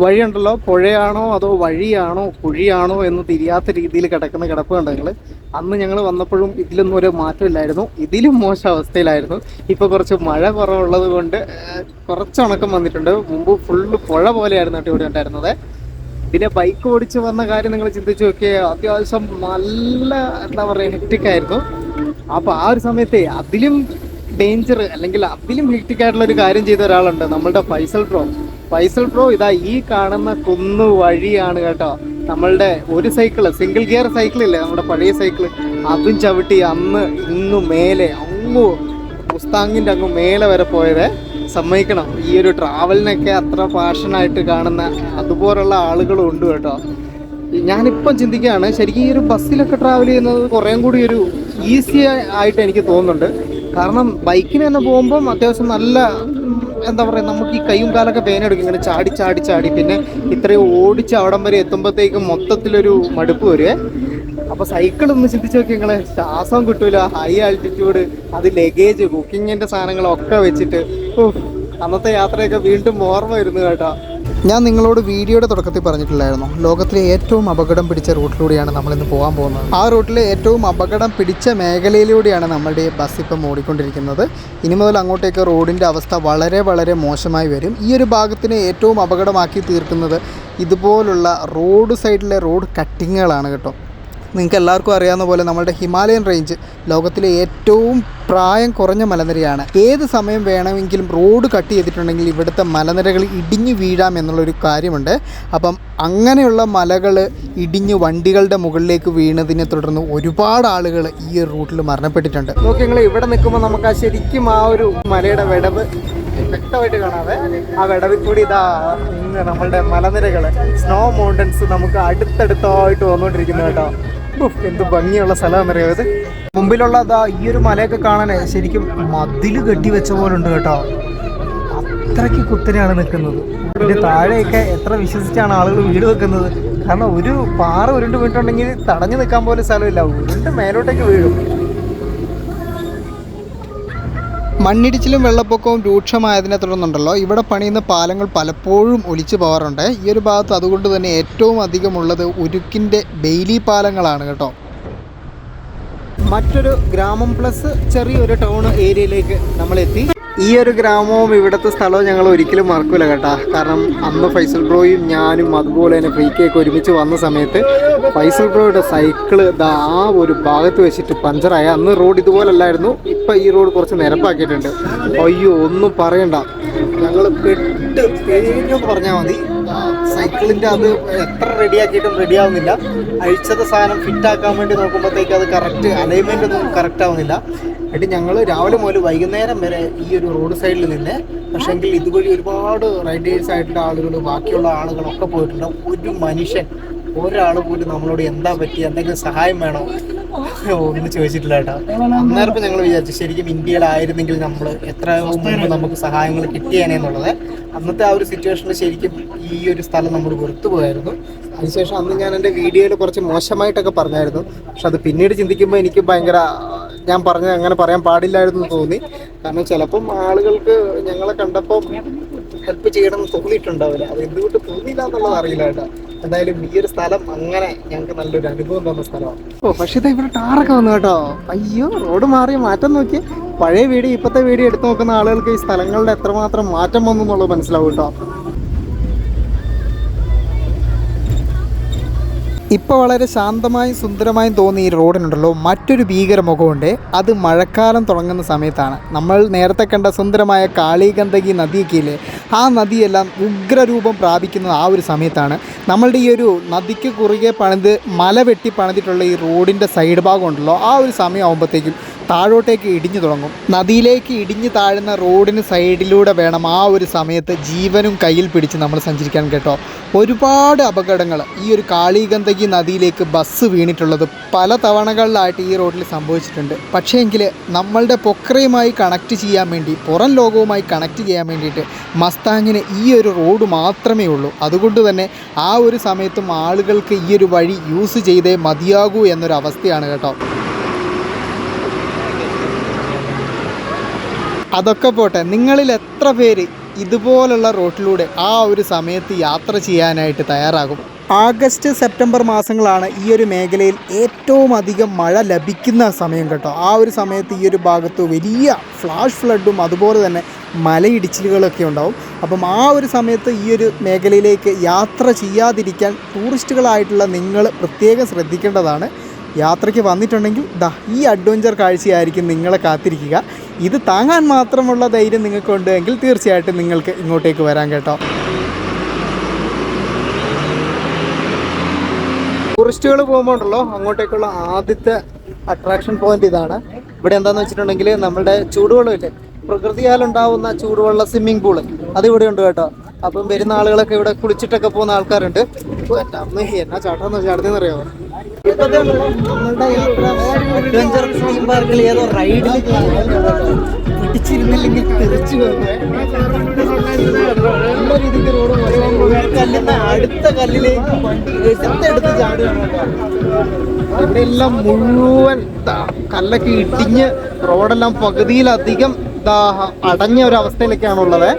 വഴിയുണ്ടല്ലോ പുഴയാണോ അതോ വഴിയാണോ കുഴിയാണോ എന്ന് തിരിയാത്ത രീതിയിൽ കിടക്കുന്ന കിടപ്പ് കണ്ടോ നിങ്ങൾ. അന്ന് ഞങ്ങൾ വന്നപ്പോഴും ഇതിലൊന്നും ഒരു മാറ്റമില്ലായിരുന്നു, ഇതിലും മോശം അവസ്ഥയിലായിരുന്നു. ഇപ്പോൾ കുറച്ച് മഴ കുറവുള്ളത് കൊണ്ട് കുറച്ച് ഉണക്കം വന്നിട്ടുണ്ട്. മുമ്പ് ഫുള്ള് പുഴ പോലെയായിരുന്നു കേട്ടോ ഇവിടെ ഉണ്ടായിരുന്നത്. പിന്നെ ബൈക്ക് ഓടിച്ച് വന്ന കാര്യം നിങ്ങൾ ചിന്തിച്ച് നോക്കിയാൽ അത്യാവശ്യം നല്ല എന്താ പറയുക ഹെക്റ്റിക്കായിരുന്നു. അപ്പോൾ ആ ഒരു സമയത്തെ അതിലും ഡേഞ്ചർ അല്ലെങ്കിൽ അതിലും ഹെക്റ്റിക്കായിട്ടുള്ള ഒരു കാര്യം ചെയ്ത ഒരാളുണ്ട്, നമ്മളുടെ ഫൈസൽ ബ്രോ. ഫൈസൽ ബ്രോ ഇതാ ഈ കാണുന്ന കുന്നു വഴിയാണ് കേട്ടോ നമ്മളുടെ ഒരു സൈക്കിള്, സിംഗിൾ ഗിയർ സൈക്കിളില്ലേ നമ്മുടെ പഴയ സൈക്കിള്, അതും ചവിട്ടി അന്ന് ഇങ്ങു മേലെ അങ്ങു മുസ്താങ്ങിൻ്റെ അങ്ങ് മേലെ വരെ പോയത്. സമ്മതിക്കണം, ഈ ഒരു ട്രാവലിനൊക്കെ അത്ര പാഷനായിട്ട് കാണുന്ന അതുപോലുള്ള ആളുകളും ഉണ്ട് കേട്ടോ. ഞാനിപ്പം ചിന്തിക്കുകയാണ്, ശരിക്കും ഈ ഒരു ബസ്സിലൊക്കെ ട്രാവൽ ചെയ്യുന്നത് കുറേം കൂടി ഒരു ഈസി ആയിട്ട് എനിക്ക് തോന്നുന്നുണ്ട്. കാരണം ബൈക്കിന് തന്നെ പോകുമ്പം അത്യാവശ്യം നല്ല എന്താ പറയുക, നമുക്ക് ഈ കൈയും കാലൊക്കെ വേനെടുക്കും ഇങ്ങനെ ചാടി ചാടി ചാടി. പിന്നെ ഇത്രയും ഓടിച്ച് അവിടം വരെ എത്തുമ്പോഴത്തേക്കും മൊത്തത്തിലൊരു മടുപ്പ് വരുവേ. അപ്പോൾ സൈക്കിൾ ഒന്ന് ചിന്തിച്ച് നോക്കി നിങ്ങളെ, ശ്വാസം കിട്ടൂല, ഹൈ ആൾട്ടിറ്റ്യൂഡ്, അത് ലഗേജ് കുക്കിങ്ങിൻ്റെ സാധനങ്ങളൊക്കെ വെച്ചിട്ട് അന്നത്തെ യാത്രയൊക്കെ വീണ്ടും ഓർമ്മ വരുന്നു കേട്ടോ. ഞാൻ നിങ്ങളോട് വീഡിയോയുടെ തുടക്കത്തിൽ പറഞ്ഞിട്ടില്ലായിരുന്നു, ലോകത്തിലെ ഏറ്റവും അപകടം പിടിച്ച റൂട്ടിലൂടെയാണ് നമ്മളിന്ന് പോകാൻ പോകുന്നത്. ആ റൂട്ടിലെ ഏറ്റവും അപകടം പിടിച്ച മേഖലയിലൂടെയാണ് നമ്മളുടെ ബസ് ഇപ്പം ഓടിക്കൊണ്ടിരിക്കുന്നത്. ഇനി മുതൽ അങ്ങോട്ടേക്ക് റോഡിൻ്റെ അവസ്ഥ വളരെ വളരെ മോശമായി വരും. ഈ ഒരു ഭാഗത്തിന് ഏറ്റവും അപകടമാക്കി തീർക്കുന്നത് ഇതുപോലുള്ള റോഡ് സൈഡിലെ റോഡ് കട്ടിങ്ങുകളാണ് കേട്ടോ. നിങ്ങൾക്ക് എല്ലാവർക്കും അറിയാവുന്ന പോലെ നമ്മുടെ ഹിമാലയൻ റേഞ്ച് ലോകത്തിലെ ഏറ്റവും പ്രായം കുറഞ്ഞ മലനിരയാണ്. ഏത് സമയം വേണമെങ്കിലും റോഡ് കട്ട് ചെയ്തിട്ടുണ്ടെങ്കിൽ ഇവിടുത്തെ മലനിരകൾ ഇടിഞ്ഞു വീഴാം എന്നുള്ളൊരു കാര്യമുണ്ട്. അപ്പം അങ്ങനെയുള്ള മലകൾ ഇടിഞ്ഞ് വണ്ടികളുടെ മുകളിലേക്ക് വീണതിനെ തുടർന്ന് ഒരുപാട് ആളുകൾ ഈ ഒരു റൂട്ടിൽ മരണപ്പെട്ടിട്ടുണ്ട്. നോക്കി നിങ്ങൾ ഇവിടെ നിൽക്കുമ്പോൾ നമുക്ക് ആ ശരിക്കും ആ ഒരു മലയുടെ വിടവ് വ്യക്തമായിട്ട് കാണാതെ, ആ വിടവിൽ കൂടി ഇതാ ഇന്ന് നമ്മളുടെ മലനിരകൾ, സ്നോ മൗണ്ടൻസ് നമുക്ക് അടുത്തടുത്തായിട്ട് വന്നുകൊണ്ടിരിക്കുന്നു കേട്ടോ. എന്ത് ഭംഗിയുള്ള സ്ഥലമാണെന്നറിയാം ഇത്. മുമ്പിലുള്ള ഈ ഒരു മലയൊക്കെ കാണാൻ ശരിക്കും മതിൽ കെട്ടി വെച്ച പോലെ ഉണ്ട് കേട്ടോ. അത്രയ്ക്ക് കുത്തനെയാണ് നിൽക്കുന്നത്. ഇതിൻ്റെ താഴെയൊക്കെ എത്ര വിശ്വസിച്ചാണ് ആളുകൾ വീട് വെക്കുന്നത്. കാരണം ഒരു പാറ ഉരുണ്ട് വീണിട്ടുണ്ടെങ്കിൽ തടഞ്ഞു നിൽക്കാൻ പോലും സ്ഥലമില്ല, ഉരുണ്ട് മേലോട്ടേക്ക് വീഴും. മണ്ണിടിച്ചിലും വെള്ളപ്പൊക്കവും രൂക്ഷമായതിനെ തുടർന്നുണ്ടല്ലോ, ഇവിടെ പണിയുന്ന പാലങ്ങൾ പലപ്പോഴും ഒലിച്ചു പോകാറുണ്ട്. ഈ ഒരു ഭാഗത്ത് അതുകൊണ്ട് തന്നെ ഏറ്റവും അധികമുള്ളത് ഉരുക്കിൻ്റെ ബെയിലി പാലങ്ങളാണ് കേട്ടോ. മറ്റൊരു ഗ്രാമം പ്ലസ് ചെറിയൊരു ടൗൺ ഏരിയയിലേക്ക് നമ്മളെത്തി. ഈ ഒരു ഗ്രാമവും ഇവിടുത്തെ സ്ഥലവും ഞങ്ങൾ ഒരിക്കലും മറക്കൂല കേട്ടോ. കാരണം അന്ന് ഫൈസൽ ബ്രോയും ഞാനും അതുപോലെ തന്നെ ഫ്രീക്കൊക്കെ ഒരുമിച്ച് വന്ന സമയത്ത് ഫൈസൽ ബ്രോയുടെ സൈക്കിള് ആ ഒരു ഭാഗത്ത് വെച്ചിട്ട് പഞ്ചറായ. അന്ന് റോഡ് ഇതുപോലല്ലായിരുന്നു, ഇപ്പം ഈ റോഡ് കുറച്ച് നിരപ്പാക്കിയിട്ടുണ്ട്. അയ്യോ ഒന്നും പറയണ്ട, ഞങ്ങൾ പേരെന്ന് പറഞ്ഞാൽ മതി. സൈക്കിളിൻ്റെ അത് എത്ര റെഡിയാക്കിയിട്ടും റെഡിയാവുന്നില്ല. അഴിച്ചത് സാധനം ഫിറ്റാക്കാൻ വേണ്ടി നോക്കുമ്പോഴത്തേക്ക് അത് കറക്റ്റ് അലൈൻമെൻ്റ് ഒന്നും കറക്റ്റ് ആവുന്നില്ല. എന്നിട്ട് ഞങ്ങൾ രാവിലെ മുതൽ വൈകുന്നേരം വരെ ഈ ഒരു റോഡ് സൈഡിൽ നിന്ന്, പക്ഷേങ്കിൽ ഇതുവഴി ഒരുപാട് റൈഡേഴ്സ് ആയിട്ടുള്ള ആളുകൾ, ബാക്കിയുള്ള ആളുകളൊക്കെ പോയിട്ടുണ്ട്. ഒരു മനുഷ്യൻ ഒരാൾ പോലും നമ്മളോട് എന്താ പറ്റി, എന്തെങ്കിലും സഹായം വേണോ ഒന്നും ചോദിച്ചിട്ടില്ല കേട്ടോ. അന്നേരം ഞങ്ങൾ വിചാരിച്ചു ശരിക്കും ഇന്ത്യയിലായിരുന്നെങ്കിൽ നമ്മൾ എത്ര മുമ്പ് നമുക്ക് സഹായങ്ങൾ കിട്ടിയേനെന്നുള്ളത്. അന്നത്തെ ആ ഒരു സിറ്റുവേഷനിൽ ശരിക്കും ഈ ഒരു സ്ഥലം നമ്മൾ വെറുത്തു പോയായിരുന്നു. അതിനുശേഷം അന്ന് ഞാൻ എൻ്റെ വീഡിയോയിൽ കുറച്ച് മോശമായിട്ടൊക്കെ പറഞ്ഞായിരുന്നു. പക്ഷെ അത് പിന്നീട് ചിന്തിക്കുമ്പോൾ എനിക്ക് ഭയങ്കര, ഞാൻ പറഞ്ഞത് അങ്ങനെ പറയാൻ പാടില്ലായിരുന്നു എന്ന് തോന്നി. കാരണം ചിലപ്പം ആളുകൾക്ക് ഞങ്ങളെ കണ്ടപ്പോൾ ഹെൽപ്പ് ചെയ്യണമെന്ന് തോന്നിയിട്ടുണ്ടാവില്ല. അത് എന്തുകൊണ്ട് തോന്നിയില്ല എന്നുള്ളത് അറിയില്ല കേട്ടോ. എന്തായാലും ഈ ഒരു സ്ഥലം അങ്ങനെ ഞങ്ങൾക്ക് നല്ലൊരു അനുഭവം തന്ന സ്ഥലമാണ്. പക്ഷേ ഇതാ ഇവിടെ ടാറൊക്കെ വന്നു കേട്ടോ. അയ്യോ റോഡ് മാറി മാറ്റം നോക്കി. പഴയ വീഡിയോ ഇപ്പോഴത്തെ വീഡിയോ എടുത്തു നോക്കുന്ന ആളുകൾക്ക് ഈ സ്ഥലങ്ങളുടെ എത്രമാത്രം മാറ്റം വന്നു എന്നുള്ളത് മനസ്സിലാവും കേട്ടോ. ഇപ്പോൾ വളരെ ശാന്തമായും സുന്ദരമായും തോന്നിയ ഈ റോഡിനുണ്ടല്ലോ മറ്റൊരു ഭീകരമുഖമുണ്ട്. അത് മഴക്കാലം തുടങ്ങുന്ന സമയത്താണ്. നമ്മൾ നേരത്തെ കണ്ട സുന്ദരമായ കാളിഗണ്ഡകി നദിയൊക്കെ ഇല്ലേ, ആ നദിയെല്ലാം ഉഗ്രരൂപം പ്രാപിക്കുന്നത് ആ ഒരു സമയത്താണ്. നമ്മളുടെ ഈ ഒരു നദിക്ക് കുറുകെ മല വെട്ടി പണിതിട്ടുള്ള ഈ റോഡിൻ്റെ സൈഡ് ഭാഗം ഉണ്ടല്ലോ, ആ ഒരു സമയമാകുമ്പോഴത്തേക്കും താഴോട്ടേക്ക് ഇടിഞ്ഞു തുടങ്ങും. നദിയിലേക്ക് ഇടിഞ്ഞു താഴുന്ന റോഡിന് സൈഡിലൂടെ വേണം ആ ഒരു സമയത്ത് ജീവനും കയ്യിൽ പിടിച്ച് നമ്മൾ സഞ്ചരിക്കാൻ കേട്ടോ. ഒരുപാട് അപകടങ്ങൾ ഈ ഒരു കാളിഗണ്ഡകി നദിയിലേക്ക് ബസ് വീണിട്ടുള്ളത് പല തവണകളിലായിട്ട് ഈ റോഡിൽ സംഭവിച്ചിട്ടുണ്ട്. പക്ഷേ എങ്കിൽ നമ്മളുടെ പൊക്രയുമായി കണക്ട് ചെയ്യാൻ വേണ്ടി, പുറം ലോകവുമായി കണക്ട് ചെയ്യാൻ വേണ്ടിയിട്ട് മസ്താങ്ങിന് ഈ ഒരു റോഡ് മാത്രമേ ഉള്ളൂ. അതുകൊണ്ട് തന്നെ ആ ഒരു സമയത്തും ആളുകൾക്ക് ഈ ഒരു വഴി യൂസ് ചെയ്തേ മതിയാകൂ എന്നൊരവസ്ഥയാണ് കേട്ടോ. അതൊക്കെ പോട്ടെ, നിങ്ങളിൽ എത്ര പേര് ഇതുപോലുള്ള റോട്ടിലൂടെ ആ ഒരു സമയത്ത് യാത്ര ചെയ്യാനായിട്ട് തയ്യാറാകും? ആഗസ്റ്റ് സെപ്റ്റംബർ മാസങ്ങളാണ് ഈ ഒരു മേഖലയിൽ ഏറ്റവും അധികം മഴ ലഭിക്കുന്ന സമയം കേട്ടോ. ആ ഒരു സമയത്ത് ഈ ഒരു ഭാഗത്ത് വലിയ ഫ്ലാഷ് ഫ്ലഡും അതുപോലെ തന്നെ മലയിടിച്ചിലുകളൊക്കെ ഉണ്ടാവും. അപ്പം ആ ഒരു സമയത്ത് ഈ ഒരു മേഖലയിലേക്ക് യാത്ര ചെയ്യാതിരിക്കാൻ ടൂറിസ്റ്റുകളായിട്ടുള്ള നിങ്ങൾ പ്രത്യേകം ശ്രദ്ധിക്കേണ്ടതാണ്. യാത്രയ്ക്ക് വന്നിട്ടുണ്ടെങ്കിൽ ഈ അഡ്വഞ്ചർ കാഴ്ചയായിരിക്കും നിങ്ങളെ കാത്തിരിക്കുക. ഇത് താങ്ങാൻ മാത്രമുള്ള ധൈര്യം നിങ്ങൾക്കുണ്ടെങ്കിൽ തീർച്ചയായിട്ടും നിങ്ങൾക്ക് ഇങ്ങോട്ടേക്ക് വരാൻ കേട്ടോ. ടൂറിസ്റ്റുകൾ പോകുമ്പോൾ ഉണ്ടല്ലോ അങ്ങോട്ടേക്കുള്ള ആദ്യത്തെ അട്രാക്ഷൻ പോയിന്റ് ഇതാണ്. ഇവിടെ എന്താണെന്ന് വെച്ചിട്ടുണ്ടെങ്കിൽ നമ്മുടെ ചൂടുവെള്ളമില്ലേ, പ്രകൃതിയാൽ ഉണ്ടാവുന്ന ചൂടുവെള്ള സ്വിമ്മിംഗ് പൂള് അത് ഇവിടെ ഉണ്ട് കേട്ടോ. അപ്പം വരുന്ന ആളുകളൊക്കെ ഇവിടെ കുളിച്ചിട്ടൊക്കെ പോകുന്ന ആൾക്കാരുണ്ട്. എൻ്റെ അമ്മ എന്നാ ചാട്ടാന്ന് ചാടുന്നറിയാമോ. നമ്മളുടെ അഡ്വഞ്ചർ തീം പാർക്കിൽ ഏതോ റൈഡിൽ പിടിച്ചിരുന്നില്ലെങ്കിൽ തിരിച്ചു നല്ല രീതിക്ക് റോഡ് കല്ലിന്ന് അടുത്ത കല്ലിലേക്ക് എടുത്ത് ചാടുകയാണ് കേട്ടോ. ഇവിടെ എല്ലാം മുഴുവൻ കല്ലൊക്കെ ഇടിഞ്ഞ് റോഡെല്ലാം പകുതിയിലധികം അടഞ്ഞ ഒരു അവസ്ഥയിലേക്കാണുള്ളത്.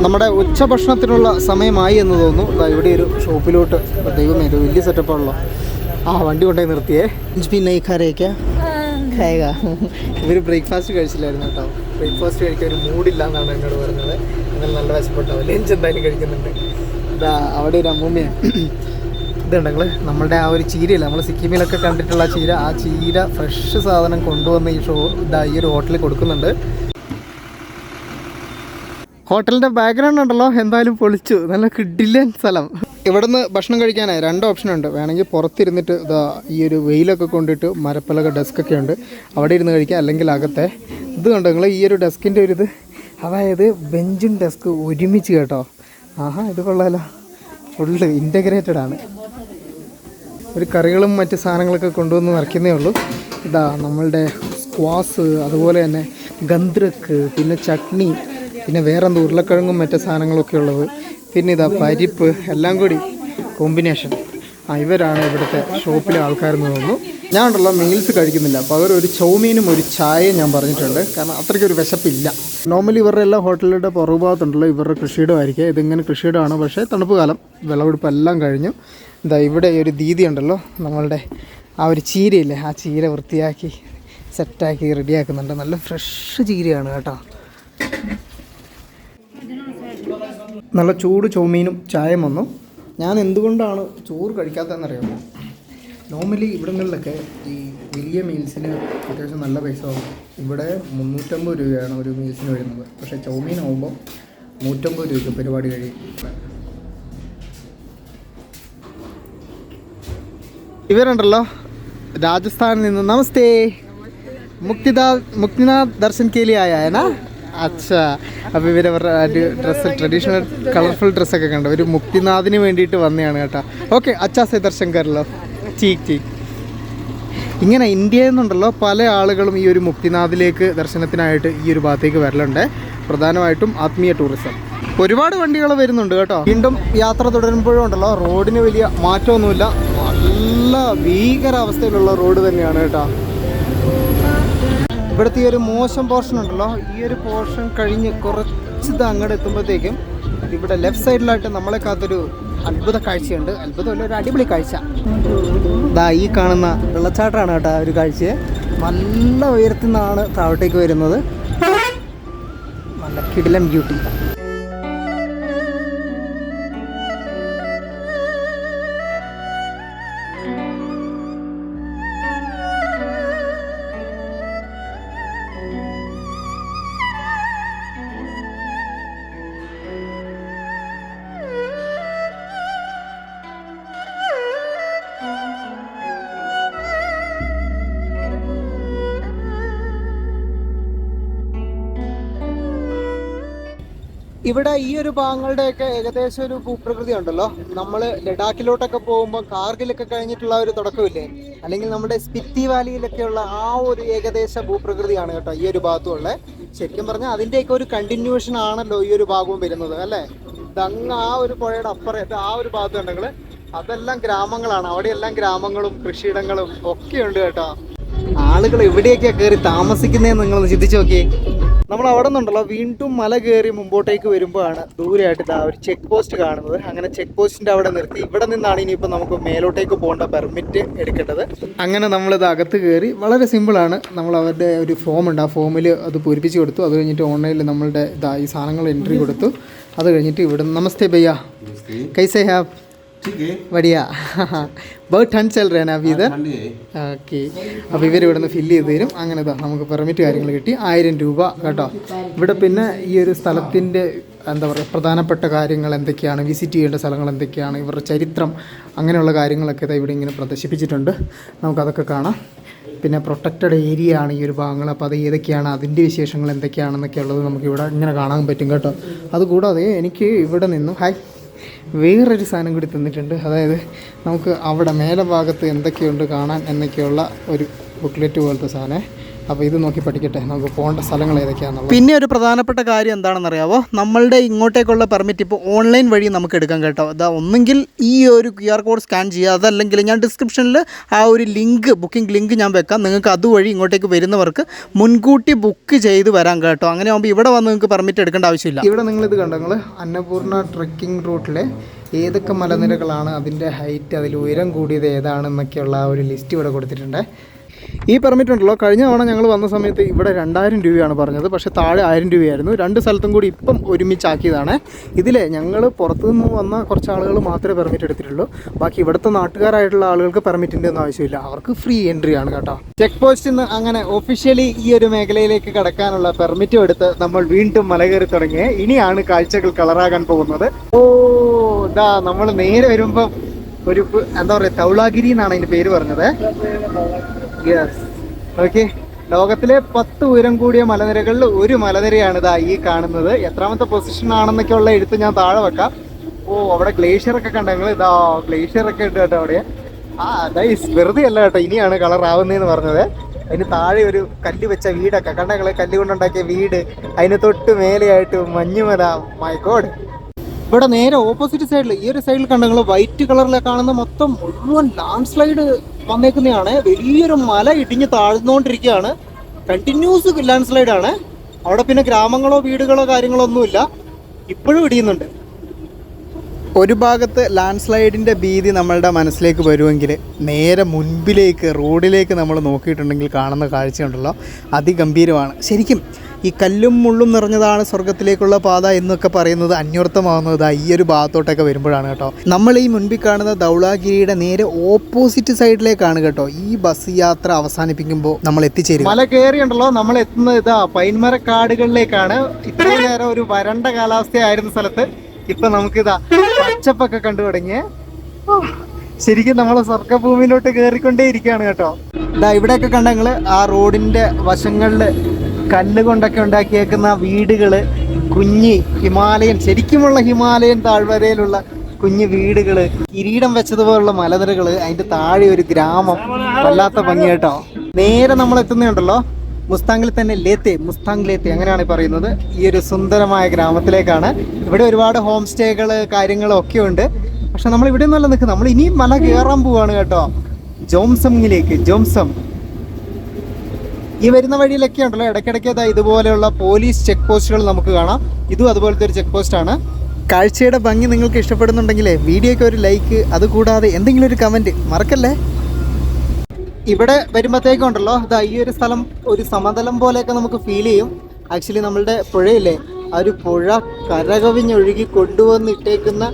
നമ്മുടെ ഉച്ചഭക്ഷണത്തിനുള്ള സമയമായി എന്ന് തോന്നുന്നു. ഇവിടെ ഒരു ഷോപ്പിലോട്ട് ദൈവമേ ഇത് വലിയ സെറ്റപ്പാണല്ലോ. വണ്ടി കൊണ്ടുപോയി നിർത്തിയേ. ഇവർ ബ്രേക്ക്ഫാസ്റ്റ് കഴിച്ചില്ലായിരുന്നു കേട്ടോ. ബ്രേക്ക്ഫാസ്റ്റ് കഴിക്കാൻ ഒരു മൂഡില്ല എന്നാണ് എന്നോട് പറഞ്ഞത്. അങ്ങനെ നല്ല വശപ്പെട്ടോ. ലഞ്ച് എന്തായാലും കഴിക്കുന്നുണ്ട്. അവിടെ ഒരു അമ്മൂമ്മയാണ്. ഇതുണ്ടെങ്കിൽ നമ്മുടെ ആ ഒരു ചീരയില്ല, നമ്മൾ സിക്കിമിലൊക്കെ കണ്ടിട്ടുള്ള ചീര, ആ ചീര ഫ്രഷ് സാധനം കൊണ്ടുവന്ന് ഈ ഈ ഒരു ഹോട്ടലിൽ കൊടുക്കുന്നുണ്ട്. ഹോട്ടലിൻ്റെ ബാക്ക്ഗ്രൗണ്ട് ഉണ്ടല്ലോ എന്തായാലും പൊളിച്ചു. നല്ല കിഡിലൻ സ്ഥലം. ഇവിടുന്ന് ഭക്ഷണം കഴിക്കാനായി 2 ഓപ്ഷൻ ഉണ്ട്. വേണമെങ്കിൽ പുറത്തിരുന്നിട്ട് ഈ ഒരു വെയിലൊക്കെ കൊണ്ടിട്ട് മരപ്പലക ഡെസ്കൊക്കെ ഉണ്ട്, അവിടെ ഇരുന്ന് കഴിക്കാം. അല്ലെങ്കിൽ അകത്തെ ഇത് കണ്ടോ നിങ്ങൾ, ഈ ഒരു ഡെസ്കിൻ്റെ ഒരു ഇത്, അതായത് ബെഞ്ചും ഡെസ്ക് ഒരുമിച്ച് കേട്ടോ. ഇത് കൊള്ളാലോ, ഫുള്ള് ഇൻ്റഗ്രേറ്റഡ് ആണ്. ഒരു കറികളും മറ്റ് സാധനങ്ങളൊക്കെ കൊണ്ടുവന്ന് നിറയ്ക്കുന്നേ ഉള്ളൂ. നമ്മളുടെ സ്ക്വാസ്, അതുപോലെ തന്നെ ഗന്ത്രക്ക്, പിന്നെ ചട്നി, പിന്നെ വേറെ എന്തോ ഉരുളക്കിഴങ്ങും മറ്റു സാധനങ്ങളൊക്കെ ഉള്ളത്, പിന്നെ പരിപ്പ്, എല്ലാം കൂടി കോമ്പിനേഷൻ. ഇവരാണ് ഇവിടുത്തെ ഷോപ്പിലെ ആൾക്കാരെന്ന് തോന്നുന്നു. ഞാൻ ഉണ്ടല്ലോ മീൽസ് കഴിക്കുന്നില്ല, പകരം ഒരു ചൗമീനും ഒരു ചായയും ഞാൻ പറഞ്ഞിട്ടുണ്ട്. കാരണം അത്രയ്ക്കൊരു വിശപ്പില്ല. നോർമലി ഇവരുടെ എല്ലാ ഹോട്ടലുകളുടെ പുറകുഭാഗത്തുണ്ടല്ലോ ഇവരുടെ കൃഷിയിടമായിരിക്കും. ഇതിങ്ങനെ കൃഷിയിടമാണ്, പക്ഷേ തണുപ്പ് കാലം വിളവെടുപ്പ് എല്ലാം കഴിഞ്ഞു. ഇവിടെ ഒരു ദീദി ഉണ്ടല്ലോ, നമ്മളുടെ ആ ഒരു ചീരയില്ലേ, ആ ചീര വൃത്തിയാക്കി സെറ്റാക്കി റെഡിയാക്കുന്നുണ്ട്. നല്ല ഫ്രഷ് ചീരയാണ് കേട്ടോ. നല്ല ചൂട് ചൗമീനും ചായയും വന്നു. ഞാൻ എന്തുകൊണ്ടാണ് ചോറ് കഴിക്കാത്തതെന്നറിയാമോ? നോർമലി ഇവിടങ്ങളിലൊക്കെ ഈ വലിയ മീൽസിന് അത്യാവശ്യം നല്ല പൈസ ആകും. ഇവിടെ 350 രൂപയാണ് ഒരു മീൽസിന് വരുന്നത്. പക്ഷേ ചൗമീൻ ആകുമ്പോൾ 150 രൂപയ്ക്ക് പരിപാടി കഴിയും. ഇവരുണ്ടല്ലോ രാജസ്ഥാനിൽ നിന്ന്. നമസ്തേ, മുക്തിനാഥ് ദർശൻ കേ ലിയേ ആയാ ഹൈ നാ? അച്ഛാ, അപ്പോൾ ഇവരവരുടെ ഡ്രസ്സ്, ട്രഡീഷണൽ കളർഫുൾ ഡ്രസ്സൊക്കെ കണ്ടു. ഒരു മുക്തിനാഥിന് വേണ്ടിയിട്ട് വന്നതാണ് കേട്ടോ. ഓക്കെ, അച്ഛാ സേ ദർശൻ കരലോ. ചീക്ക് ഇങ്ങനെ ഇന്ത്യയിൽ നിന്നുണ്ടല്ലോ പല ആളുകളും ഈ ഒരു മുക്തിനാഥിലേക്ക് ദർശനത്തിനായിട്ട് ഈ ഒരു ഭാഗത്തേക്ക് വരലുണ്ട്. പ്രധാനമായിട്ടും ആത്മീയ ടൂറിസം. ഒരുപാട് വണ്ടികൾ വരുന്നുണ്ട് കേട്ടോ. വീണ്ടും യാത്ര തുടരുമ്പോഴും ഉണ്ടല്ലോ റോഡിന് വലിയ മാറ്റമൊന്നുമില്ല. നല്ല ഭീകരാവസ്ഥയിലുള്ള റോഡ് തന്നെയാണ് കേട്ടോ. ഇവിടുത്തെ ഈ ഒരു മോശം പോർഷൻ ഉണ്ടല്ലോ, ഈ ഒരു പോർഷൻ കഴിഞ്ഞ് കുറച്ച് അങ്ങോട്ട് എത്തുമ്പോഴത്തേക്കും ഇവിടെ ലെഫ്റ്റ് സൈഡിലായിട്ട് നമ്മളെ കാത്തൊരു അത്ഭുത കാഴ്ചയുണ്ട്. അത്ഭുതമല്ല, ഒരു അടിപൊളി കാഴ്ച. ഈ കാണുന്ന വെള്ളച്ചാട്ടമാണ് കേട്ടോ ഒരു കാഴ്ചയെ. നല്ല ഉയരത്തിൽ നിന്നാണ് താഴോട്ടേക്ക് വരുന്നത്. നല്ല കിടിലൻ ബ്യൂട്ടി. ഇവിടെ ഈ ഒരു ഭാഗങ്ങളുടെയൊക്കെ ഏകദേശം ഒരു ഭൂപ്രകൃതി ഉണ്ടല്ലോ. നമ്മൾ ലഡാക്കിലോട്ടൊക്കെ പോകുമ്പോൾ കാർഗിലൊക്കെ കഴിഞ്ഞിട്ടുള്ള ഒരു തുടക്കമില്ലേ, അല്ലെങ്കിൽ നമ്മുടെ സ്പിറ്റി വാലിയിലൊക്കെയുള്ള ആ ഒരു ഏകദേശ ഭൂപ്രകൃതിയാണ് കേട്ടോ ഈ ഒരു ഭാഗത്തുള്ളത്. ശരിക്കും പറഞ്ഞാൽ അതിൻ്റെയൊക്കെ ഒരു കണ്ടിന്യൂഷൻ ആണല്ലോ ഈ ഒരു ഭാഗവും വരുന്നത് അല്ലേ. ഇതങ്ങ് ആ ഒരു പുഴയുടെ അപ്പുറത്ത് ആ ഒരു ഭാഗത്ത് ഉണ്ടെങ്കിൽ അതെല്ലാം ഗ്രാമങ്ങളാണ്. അവിടെയെല്ലാം ഗ്രാമങ്ങളും കൃഷിയിടങ്ങളും ഒക്കെ ഉണ്ട് കേട്ടോ. ആളുകൾ എവിടെയൊക്കെയാണ് കയറി താമസിക്കുന്നതെന്ന് നിങ്ങളൊന്ന് ചിന്തിച്ച് നോക്കിയേ. നമ്മൾ അവിടെ നിന്നുണ്ടല്ലോ വീണ്ടും മല കയറി മുമ്പോട്ടേക്ക് വരുമ്പോഴാണ് ദൂരെയായിട്ട് ഇതാ ഒരു ചെക്ക് പോസ്റ്റ് കാണുന്നത്. അങ്ങനെ ചെക്ക് പോസ്റ്റിൻ്റെ അവിടെ നിർത്തി ഇവിടെ നിന്നാണ് ഇനിയിപ്പോൾ നമുക്ക് മേലോട്ടേക്ക് പോകേണ്ട പെർമിറ്റ് എടുക്കേണ്ടത്. അങ്ങനെ നമ്മളിത് അകത്ത് കയറി. വളരെ സിമ്പിളാണ്. നമ്മൾ അവരുടെ ഒരു ഫോം ഉണ്ട്, ആ ഫോമിൽ അത് പൂരിപ്പിച്ച് കൊടുത്തു. അത് കഴിഞ്ഞിട്ട് ഓൺലൈനിൽ നമ്മളുടെ ഈ സാധനങ്ങൾ എൻട്രി കൊടുത്തു. അത് കഴിഞ്ഞിട്ട് ഇവിടെ നമസ്തേ ഭയ്യ, കൈസേ ഹാവ് बढ़िया बहुत ठंड चल रहा है ना अभी इधर. ഓക്കെ, അപ്പോൾ ഇവർ ഇവിടെ നിന്ന് ഫില്ല് ചെയ്ത് തരും. അങ്ങനെ നമുക്ക് പെർമിറ്റ് കാര്യങ്ങൾ കിട്ടി. 1000 രൂപ കേട്ടോ. ഇവിടെ പിന്നെ ഈ ഒരു സ്ഥലത്തിൻ്റെ എന്താ പറയുക, പ്രധാനപ്പെട്ട കാര്യങ്ങൾ എന്തൊക്കെയാണ്, വിസിറ്റ് ചെയ്യേണ്ട സ്ഥലങ്ങൾ എന്തൊക്കെയാണ്, ഇവരുടെ ചരിത്രം, അങ്ങനെയുള്ള കാര്യങ്ങളൊക്കെ ഇവിടെ ഇങ്ങനെ പ്രദർശിപ്പിച്ചിട്ടുണ്ട്. നമുക്കതൊക്കെ കാണാം. പിന്നെ പ്രൊട്ടക്റ്റഡ് ഏരിയ ആണ് ഈ ഒരു ഭാഗങ്ങൾ. അപ്പോൾ അത് ഏതൊക്കെയാണ്, അതിൻ്റെ വിശേഷങ്ങൾ എന്തൊക്കെയാണെന്നൊക്കെ ഉള്ളത് നമുക്കിവിടെ ഇങ്ങനെ കാണാൻ പറ്റും കേട്ടോ. അതുകൂടാതെ എനിക്ക് ഇവിടെ നിന്നും വേറൊരു സാധനം കൂടി തന്നിട്ടുണ്ട്. അതായത് നമുക്ക് അവിടെ മേലെ ഭാഗത്ത് എന്തൊക്കെയുണ്ട് കാണാൻ എന്നൊക്കെയുള്ള ഒരു ബുക്ക്ലെറ്റ് പോലത്തെ സാധനം. അപ്പോൾ ഇത് നോക്കി പഠിക്കട്ടെ, നമുക്ക് പോകേണ്ട സ്ഥലങ്ങൾ ഏതൊക്കെയാണെന്നുള്ളത്. പിന്നെ ഒരു പ്രധാനപ്പെട്ട കാര്യം എന്താണെന്നറിയാമോ, നമ്മളുടെ ഇങ്ങോട്ടേക്കുള്ള പെർമിറ്റ് ഇപ്പോൾ ഓൺലൈൻ വഴി നമുക്ക് എടുക്കാം കേട്ടോ. അതാ ഒന്നെങ്കിൽ ഈ ഒരു QR കോഡ് സ്കാൻ ചെയ്യുക, അതല്ലെങ്കിൽ ഞാൻ ഡിസ്ക്രിപ്ഷനിൽ ആ ഒരു ലിങ്ക്, ബുക്കിംഗ് ലിങ്ക് ഞാൻ വെക്കാം. നിങ്ങൾക്ക് അതുവഴി ഇങ്ങോട്ടേക്ക് വരുന്നവർക്ക് മുൻകൂട്ടി ബുക്ക് ചെയ്ത് വരാം കേട്ടോ. അങ്ങനെ ആകുമ്പോൾ ഇവിടെ വന്ന് നിങ്ങൾക്ക് പെർമിറ്റ് എടുക്കേണ്ട ആവശ്യമില്ല. ഇവിടെ നിങ്ങളിത് കണ്ടോ, നിങ്ങൾ അന്നപൂർണ്ണ ട്രെക്കിംഗ് റൂട്ടിലെ ഏതൊക്കെ മലനിരകളാണ്, അതിൻ്റെ ഹൈറ്റ്, അതിൽ ഉയരം കൂടിയത് ഏതാണെന്നൊക്കെയുള്ള ആ ഒരു ലിസ്റ്റ് ഇവിടെ കൊടുത്തിട്ടുണ്ട്. ഈ പെർമിറ്റ് ഉണ്ടല്ലോ, കഴിഞ്ഞ തവണ ഞങ്ങൾ വന്ന സമയത്ത് ഇവിടെ 2000 രൂപയാണ് പറഞ്ഞത്, പക്ഷേ താഴെ 1000 രൂപയായിരുന്നു. രണ്ട് സ്ഥലത്തും കൂടി ഇപ്പം ഒരുമിച്ചാക്കിയതാണ്. ഇതിലെ ഞങ്ങൾ പുറത്തുനിന്ന് വന്ന കുറച്ച് ആളുകൾ മാത്രമേ പെർമിറ്റ് എടുത്തിട്ടുള്ളൂ. ബാക്കി ഇവിടുത്തെ നാട്ടുകാരായിട്ടുള്ള ആളുകൾക്ക് പെർമിറ്റിൻ്റെ ഒന്നും ആവശ്യമില്ല, അവർക്ക് ഫ്രീ എൻട്രി ആണ് കേട്ടോ. ചെക്ക് പോസ്റ്റിൽ നിന്ന് അങ്ങനെ ഒഫീഷ്യലി ഈ ഒരു മേഖലയിലേക്ക് കടക്കാനുള്ള പെർമിറ്റും എടുത്ത് നമ്മൾ വീണ്ടും മല കയറി തുടങ്ങി. ഇനിയാണ് കാഴ്ചകൾ കളറാകാൻ പോകുന്നത്. ഓ ഇതാ നമ്മൾ നേരെ വരുമ്പം ഒരു എന്താ പറയുക, തൗളാഗിരി എന്നാണ് അതിൻ്റെ പേര് പറഞ്ഞത്. Yes, okay. ലോകത്തിലെ 10 ഉയരം കൂടിയ മലനിരകളിൽ ഒരു മലനിരയാണ് ഇതാ ഈ കാണുന്നത്. എത്രാമത്തെ പൊസിഷൻ ആണെന്നൊക്കെ ഉള്ള എഴുത്ത് ഞാൻ താഴെ വെക്കാം. ഓ അവിടെ ഗ്ലേഷ്യറൊക്കെ കണ്ടെങ്കിൽ ഇതാ ഗ്ലേഷ്യറൊക്കെ ഉണ്ട് കേട്ടോ അവിടെ. വെറുതെ അല്ല കേട്ടോ, ഇനിയാണ് കളർ ആവുന്നതെന്ന് പറഞ്ഞത്. അതിന് താഴെ ഒരു കല്ല് വെച്ച വീടൊക്കെ കണ്ടെങ്കിൽ, കല്ല് കൊണ്ടുണ്ടാക്കിയ വീട്, അതിന് തൊട്ട് മേലെയായിട്ട് മഞ്ഞുമല. My God. ഇവിടെ നേരെ ഓപ്പോസിറ്റ് സൈഡിൽ, ഈ ഒരു സൈഡിൽ കണ്ടെങ്കിൽ വൈറ്റ് കളറിലെ കാണുന്ന മൊത്തം മുഴുവൻ ലാൻഡ് സ്ലൈഡ് വന്നേക്കുന്നതാണ്. വലിയൊരു മല ഇടിഞ്ഞ് താഴ്ന്നുകൊണ്ടിരിക്കുകയാണ്. Continuous land സ്ലൈഡാണ്. അവിടെ പിന്നെ ഗ്രാമങ്ങളോ വീടുകളോ കാര്യങ്ങളോ ഒന്നുമില്ല, ഇപ്പോഴും ഇടിയുന്നുണ്ട്. ഒരു ഭാഗത്ത് ലാൻഡ് സ്ലൈഡിൻ്റെ ഭീതി നമ്മളുടെ മനസ്സിലേക്ക് വരുമെങ്കിൽ നേരെ മുൻപിലേക്ക് റോഡിലേക്ക് നമ്മൾ നോക്കിയിട്ടുണ്ടെങ്കിൽ കാണുന്ന കാഴ്ചയുണ്ടല്ലോ, അതിഗംഭീരമാണ്. ശരിക്കും ഈ കല്ലും മുള്ളും നിറഞ്ഞതാണ് സ്വർഗത്തിലേക്കുള്ള പാത എന്നൊക്കെ പറയുന്നത് അന്വർത്ഥമാവുന്നത് ഈ ഒരു ഭാഗത്തോട്ടൊക്കെ വരുമ്പോഴാണ് കേട്ടോ. നമ്മൾ ഈ മുൻപിൽ കാണുന്ന ധൗളാഗിരിയുടെ നേരെ ഓപ്പോസിറ്റ് സൈഡിലേക്കാണ് കേട്ടോ ഈ ബസ് യാത്ര അവസാനിപ്പിക്കുമ്പോൾ നമ്മൾ എത്തിച്ചേരും. മല കയറിയുണ്ടല്ലോ, നമ്മൾ എത്തുന്നത് ഇതാ പൈൻമര കാടുകളിലേക്കാണ്. ഇത്രയും നേരം ഒരു വരണ്ട കാലാവസ്ഥയായിരുന്ന സ്ഥലത്ത് ഇപ്പൊ നമുക്കിതാ പച്ചപ്പൊക്കെ കണ്ടു തുടങ്ങിയ. ശരിക്കും നമ്മൾ സ്വർഗഭൂമിയിലോട്ട് കയറിക്കൊണ്ടേ ഇരിക്കുകയാണ് കേട്ടോ. ഇതാ ഇവിടെയൊക്കെ കണ്ടെങ്കിൽ ആ റോഡിന്റെ വശങ്ങളില് കല്ല് കൊണ്ടൊക്കെ ഉണ്ടാക്കിയേക്കുന്ന വീടുകള്, കുഞ്ഞി ഹിമാലയൻ, ശരിക്കുമുള്ള ഹിമാലയൻ താഴ്വരയിലുള്ള കുഞ്ഞു വീടുകള്, കിരീടം വെച്ചതുപോലുള്ള മലനിരകള്, അതിന്റെ താഴെ ഒരു ഗ്രാമം. വല്ലാത്ത ഭംഗി കേട്ടോ. നേരെ നമ്മൾ എത്തുന്നുണ്ടല്ലോ മുസ്താങ്ങിൽ തന്നെ മുസ്താങ് ലേത്തെ അങ്ങനെയാണ് പറയുന്നത്. ഈ ഒരു സുന്ദരമായ ഗ്രാമത്തിലേക്കാണ്. ഇവിടെ ഒരുപാട് ഹോം സ്റ്റേകള് കാര്യങ്ങളും ഒക്കെ ഉണ്ട്. പക്ഷെ നമ്മൾ ഇവിടെ നിന്നല്ല നിൽക്കുന്നത്, നമ്മൾ ഇനിയും മല കയറാൻ പോവാണ് കേട്ടോ, ജോംസമിലേക്ക്. ജോംസം ഈ വരുന്ന വഴിയിലൊക്കെ ഉണ്ടല്ലോ ഇടയ്ക്കിടയ്ക്ക് ഇതുപോലെയുള്ള പോലീസ് ചെക്ക് പോസ്റ്റുകൾ നമുക്ക് കാണാം. ഇതും അതുപോലത്തെ ഒരു ചെക്ക് പോസ്റ്റാണ്. കാഴ്ചയുടെ ഭംഗി നിങ്ങൾക്ക് ഇഷ്ടപ്പെടുന്നുണ്ടെങ്കിലേ വീഡിയോയ്ക്ക് ഒരു ലൈക്ക്, അതുകൂടാതെ എന്തെങ്കിലും ഒരു കമൻറ്റ് മറക്കല്ലേ. ഇവിടെ വരുമ്പോഴത്തേക്കും ഉണ്ടല്ലോ ഈ ഒരു സ്ഥലം ഒരു സമതലം പോലെയൊക്കെ നമുക്ക് ഫീൽ ചെയ്യും. ആക്ച്വലി നമ്മളുടെ പുഴയില്ലേ, ആ ഒരു പുഴ കരകവിഞ്ഞൊഴുകി കൊണ്ടുവന്നിട്ടേക്കുന്ന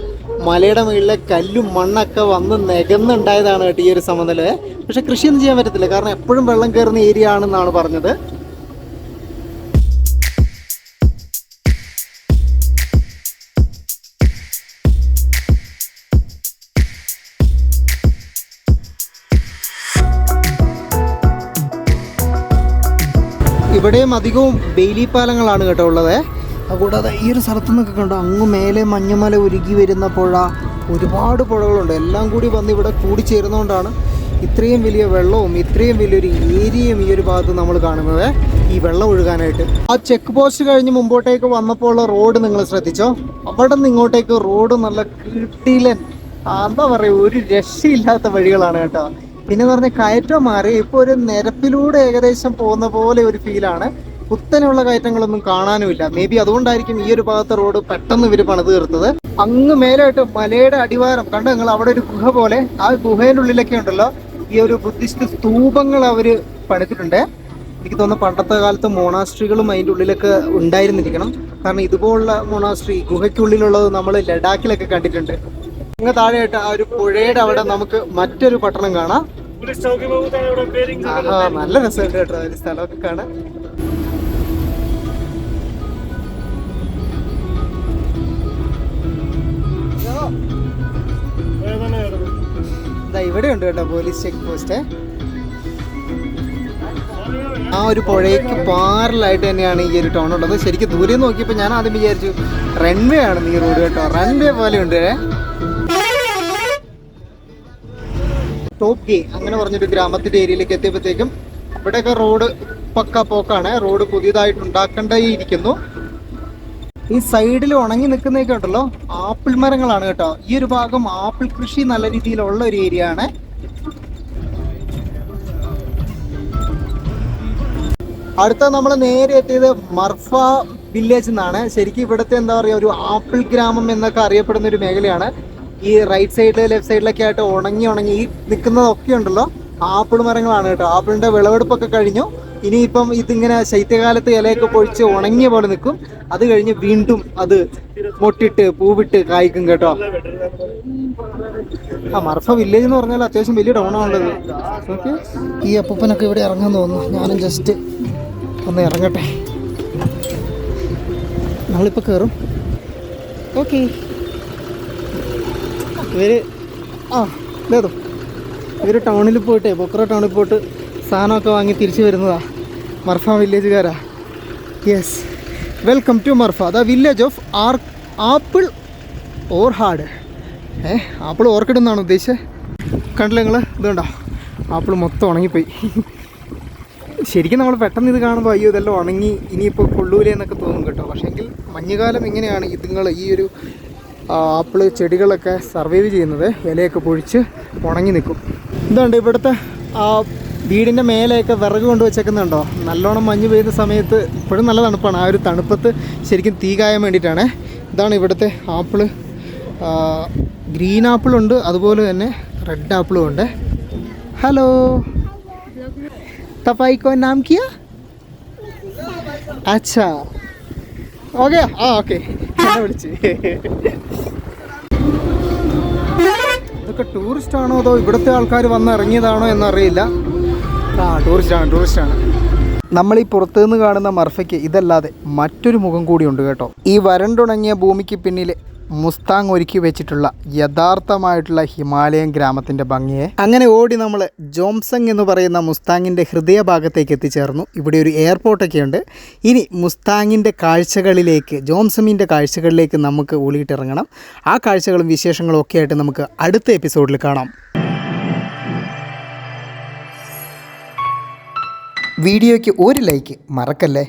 മലയുടെ മുകളിലെ കല്ലും മണ്ണൊക്കെ വന്ന് നികന്നുണ്ടായതാണ് കേട്ടോ ഈ ഒരു സമതല. പക്ഷെ കൃഷിയൊന്നും ചെയ്യാൻ പറ്റത്തില്ല, കാരണം എപ്പോഴും വെള്ളം കയറുന്ന ഏരിയ ആണെന്നാണ് പറഞ്ഞത്. ഇവിടെയും അധികവും ബെയിലി പാലങ്ങളാണ് കേട്ടോ ഉള്ളത്. അതുകൂടാതെ ഈ ഒരു സ്ഥലത്തു നിന്നൊക്കെ കണ്ടോ അങ്ങ് മേലെ മഞ്ഞുമല ഉരുകി വരുന്ന പുഴ, ഒരുപാട് പുഴകളുണ്ട്. എല്ലാം കൂടി വന്ന് ഇവിടെ കൂടിച്ചേരുന്നതുകൊണ്ടാണ് ഇത്രയും വലിയ വെള്ളവും ഇത്രയും വലിയൊരു ഏരിയയും ഈ ഒരു ഭാഗത്ത് നമ്മൾ കാണുന്നത്, ഈ വെള്ളം ഒഴുകാനായിട്ട്. ആ ചെക്ക് പോസ്റ്റ് കഴിഞ്ഞ് മുമ്പോട്ടേക്ക് വന്നപ്പോൾ ഉള്ള റോഡ് നിങ്ങൾ ശ്രദ്ധിച്ചോ? അവിടെ നിന്ന് ഇങ്ങോട്ടേക്ക് റോഡ് നല്ല കിട്ടിയില്ലൻ, എന്താ പറയുക, ഒരു രക്ഷയില്ലാത്ത വഴികളാണ് കേട്ടോ. പിന്നെ പറഞ്ഞ കയറ്റം മാറി ഇപ്പോൾ ഒരു നിരപ്പിലൂടെ ഏകദേശം പോകുന്ന പോലെ ഒരു ഫീലാണ്. കുത്തനെയുള്ള കയറ്റങ്ങളൊന്നും കാണാനുമില്ല. മേ ബി അതുകൊണ്ടായിരിക്കും ഈ ഒരു ഭാഗത്തെ റോഡ് പെട്ടെന്ന് ഇവർ പണിത് തീർത്തത്. അങ്ങ് മേലായിട്ട് മലയുടെ അടിവാരം കണ്ടോ നിങ്ങൾ, അവിടെ ഒരു ഗുഹ പോലെ, ആ ഗുഹേൻ്റെ ഉള്ളിലൊക്കെ ഉണ്ടല്ലോ ഈ ഒരു ബുദ്ധിസ്റ്റ് സ്തൂപങ്ങൾ അവർ പണിതിട്ടുണ്ട്. എനിക്ക് തോന്നുന്നു പണ്ടത്തെ കാലത്ത് മൊണാസ്ട്രികളും അതിൻ്റെ ഉള്ളിലൊക്കെ ഉണ്ടായിരുന്നിരിക്കണം. കാരണം ഇതുപോലുള്ള മൊണാസ്ട്രി ഗുഹയ്ക്കുള്ളിലുള്ളത് നമ്മൾ ലഡാക്കിലൊക്കെ കണ്ടിട്ടുണ്ട്. അങ്ങ് താഴെയായിട്ട് ആ ഒരു പുഴയുടെ അവിടെ നമുക്ക് മറ്റൊരു പട്ടണം കാണാം. ആഹാ, നല്ല രസമുണ്ട് കേട്ടോ ഒരു സ്ഥലമൊക്കെ കാണാൻ. ഇവിടെ ഉണ്ട് കേട്ടോ പോലീസ് ചെക്ക് പോസ്റ്റ്. ആ ഒരു പുഴയ്ക്ക് പാരലായിട്ട് തന്നെയാണ് ഈ ഒരു ടൗൺ ഉള്ളത്. ശരിക്കും ദൂരെ നോക്കിയപ്പോൾ ഞാൻ ആദ്യം വിചാരിച്ചു റൺവേ ആണെന്ന് ഈ റോഡ് കേട്ടോ. റൺവേ പോലെ ഉണ്ട്. ടോപ്പ് ഗേ അങ്ങനെ പറഞ്ഞൊരു ഗ്രാമത്തിന്റെ ഏരിയയിലേക്ക് എത്തിയപ്പോഴത്തേക്കും ഇവിടെയൊക്കെ റോഡ് പക്ക പോക്കാണ്. റോഡ് പുതിയതായിട്ട് ഉണ്ടാക്കേണ്ടിയിരിക്കുന്നു. ഈ സൈഡിൽ ഉണങ്ങി നിൽക്കുന്നതൊക്കെ ഉണ്ടല്ലോ ആപ്പിൾ മരങ്ങളാണ് കേട്ടോ. ഈ ഒരു ഭാഗം ആപ്പിൾ കൃഷി നല്ല രീതിയിലുള്ള ഒരു ഏരിയ ആണ്. അടുത്ത നമ്മൾ നേരെ എത്തിയത് മർഫ വില്ലേജ് എന്നാണ്. ശരിക്കും ഇവിടുത്തെ എന്താ പറയുക, ഒരു ആപ്പിൾ ഗ്രാമം എന്നൊക്കെ അറിയപ്പെടുന്ന ഒരു മേഖലയാണ്. ഈ റൈറ്റ് സൈഡിൽ ലെഫ്റ്റ് സൈഡിലൊക്കെ ആയിട്ട് ഉണങ്ങി ഈ നിൽക്കുന്നതൊക്കെ ഉണ്ടല്ലോ ആപ്പിൾ മരങ്ങളാണ് കേട്ടോ. ആപ്പിളിൻ്റെ വിളവെടുപ്പൊക്കെ കഴിഞ്ഞു. ഇനിയിപ്പം ഇതിങ്ങനെ ശൈത്യകാലത്ത് ഇലയൊക്കെ പൊഴിച്ച് ഉണങ്ങിയ പോലെ നിൽക്കും. അത് കഴിഞ്ഞ് വീണ്ടും അത് മൊട്ടിട്ട് പൂവിട്ട് കായ്ക്കും കേട്ടോ. ആ മർഫ വില്ലേജ് എന്ന് പറഞ്ഞാൽ അത്യാവശ്യം വലിയ ടൗൺ ആണുള്ളത്. ഓക്കെ, ഈ അപ്പൂപ്പനൊക്കെ ഇവിടെ ഇറങ്ങാൻ തോന്നുന്നു. ഞാനും ജസ്റ്റ് ഒന്ന് ഇറങ്ങട്ടെ. നമ്മളിപ്പോൾ കയറും. ഓക്കെ, ഇവർ ടൗണിൽ പോയിട്ടേ ബൊക്ര ടൗണിൽ പോയിട്ട് സാധനമൊക്കെ വാങ്ങി തിരിച്ചു വരുന്നതാ മർഫ വില്ലേജുകാരാ. Yes, welcome to Marpha, the village of apple orchard. Apple orchid എന്നാണ് ഉദ്ദേശിച്ചത്. കണ്ടില്ല നിങ്ങൾ, ഇതുണ്ടോ ആപ്പിൾ മൊത്തം ഉണങ്ങിപ്പോയി. ശരിക്കും നമ്മൾ പെട്ടെന്ന് ഇത് കാണുമ്പോൾ അയ്യോ ഇതെല്ലാം ഉണങ്ങി ഇനിയിപ്പോൾ കൊള്ളൂലേ എന്നൊക്കെ തോന്നും കേട്ടോ. പക്ഷേങ്കിൽ മഞ്ഞുകാലം എങ്ങനെയാണ് ഇതുങ്ങൾ ഈ ഒരു ആപ്പിൾ ചെടികളൊക്കെ സർവൈവ് ചെയ്യുന്നത്, ഇലയൊക്കെ പൊഴിച്ച് ഉണങ്ങി നിൽക്കും. ഇതുണ്ട് ഇവിടുത്തെ ആ വീടിൻ്റെ മേലെയൊക്കെ വിറക് കൊണ്ട് വെച്ചേക്കുന്നുണ്ടോ. നല്ലോണം മഞ്ഞ് പെയ്യുന്ന സമയത്ത് ഇപ്പോഴും നല്ല തണുപ്പാണ്. ആ ഒരു തണുപ്പത്ത് ശരിക്കും തീ കായാൻ വേണ്ടിയിട്ടാണ്. ഇതാണ് ഇവിടുത്തെ ആപ്പിള്. ഗ്രീൻ ആപ്പിളുണ്ട്, അതുപോലെ തന്നെ റെഡ് ആപ്പിളും ഉണ്ട്. ഹലോ, तपाईँ को नाम क्या? अच्छा, ഓക്കെ. ഓക്കെ, എന്നെ വിളിച്ച്. ഇതൊക്കെ ടൂറിസ്റ്റ് ആണോ അതോ ഇവിടുത്തെ ആൾക്കാർ വന്ന് ഇറങ്ങിയതാണോ എന്നറിയില്ല. ടൂറിസ്റ്റാണ്. നമ്മൾ ഈ പുറത്തുനിന്ന് കാണുന്ന മർഫയ്ക്ക് ഇതല്ലാതെ മറ്റൊരു മുഖം കൂടിയുണ്ട് കേട്ടോ. ഈ വരണ്ടുണങ്ങിയ ഭൂമിക്ക് പിന്നിൽ മുസ്താങ് ഒരുക്കി വെച്ചിട്ടുള്ള യഥാർത്ഥമായിട്ടുള്ള ഹിമാലയൻ ഗ്രാമത്തിൻ്റെ ഭംഗിയെ അങ്ങനെ ഓടി നമ്മൾ ജോംസങ് എന്ന് പറയുന്ന മുസ്താങ്ങിൻ്റെ ഹൃദയഭാഗത്തേക്ക് എത്തിച്ചേർന്നു. ഇവിടെ ഒരു എയർപോർട്ടൊക്കെ ഉണ്ട്. ഇനി മുസ്താങ്ങിൻ്റെ കാഴ്ചകളിലേക്ക്, ജോംസങ്ങിൻ്റെ കാഴ്ചകളിലേക്ക് നമുക്ക് ഓടിയിട്ടിറങ്ങണം. ആ കാഴ്ചകളും വിശേഷങ്ങളും ഒക്കെ ആയിട്ട് നമുക്ക് അടുത്ത എപ്പിസോഡിൽ കാണാം. വീഡിയോയ്ക്ക് ഒരു ലൈക്ക് മറക്കല്ലേ.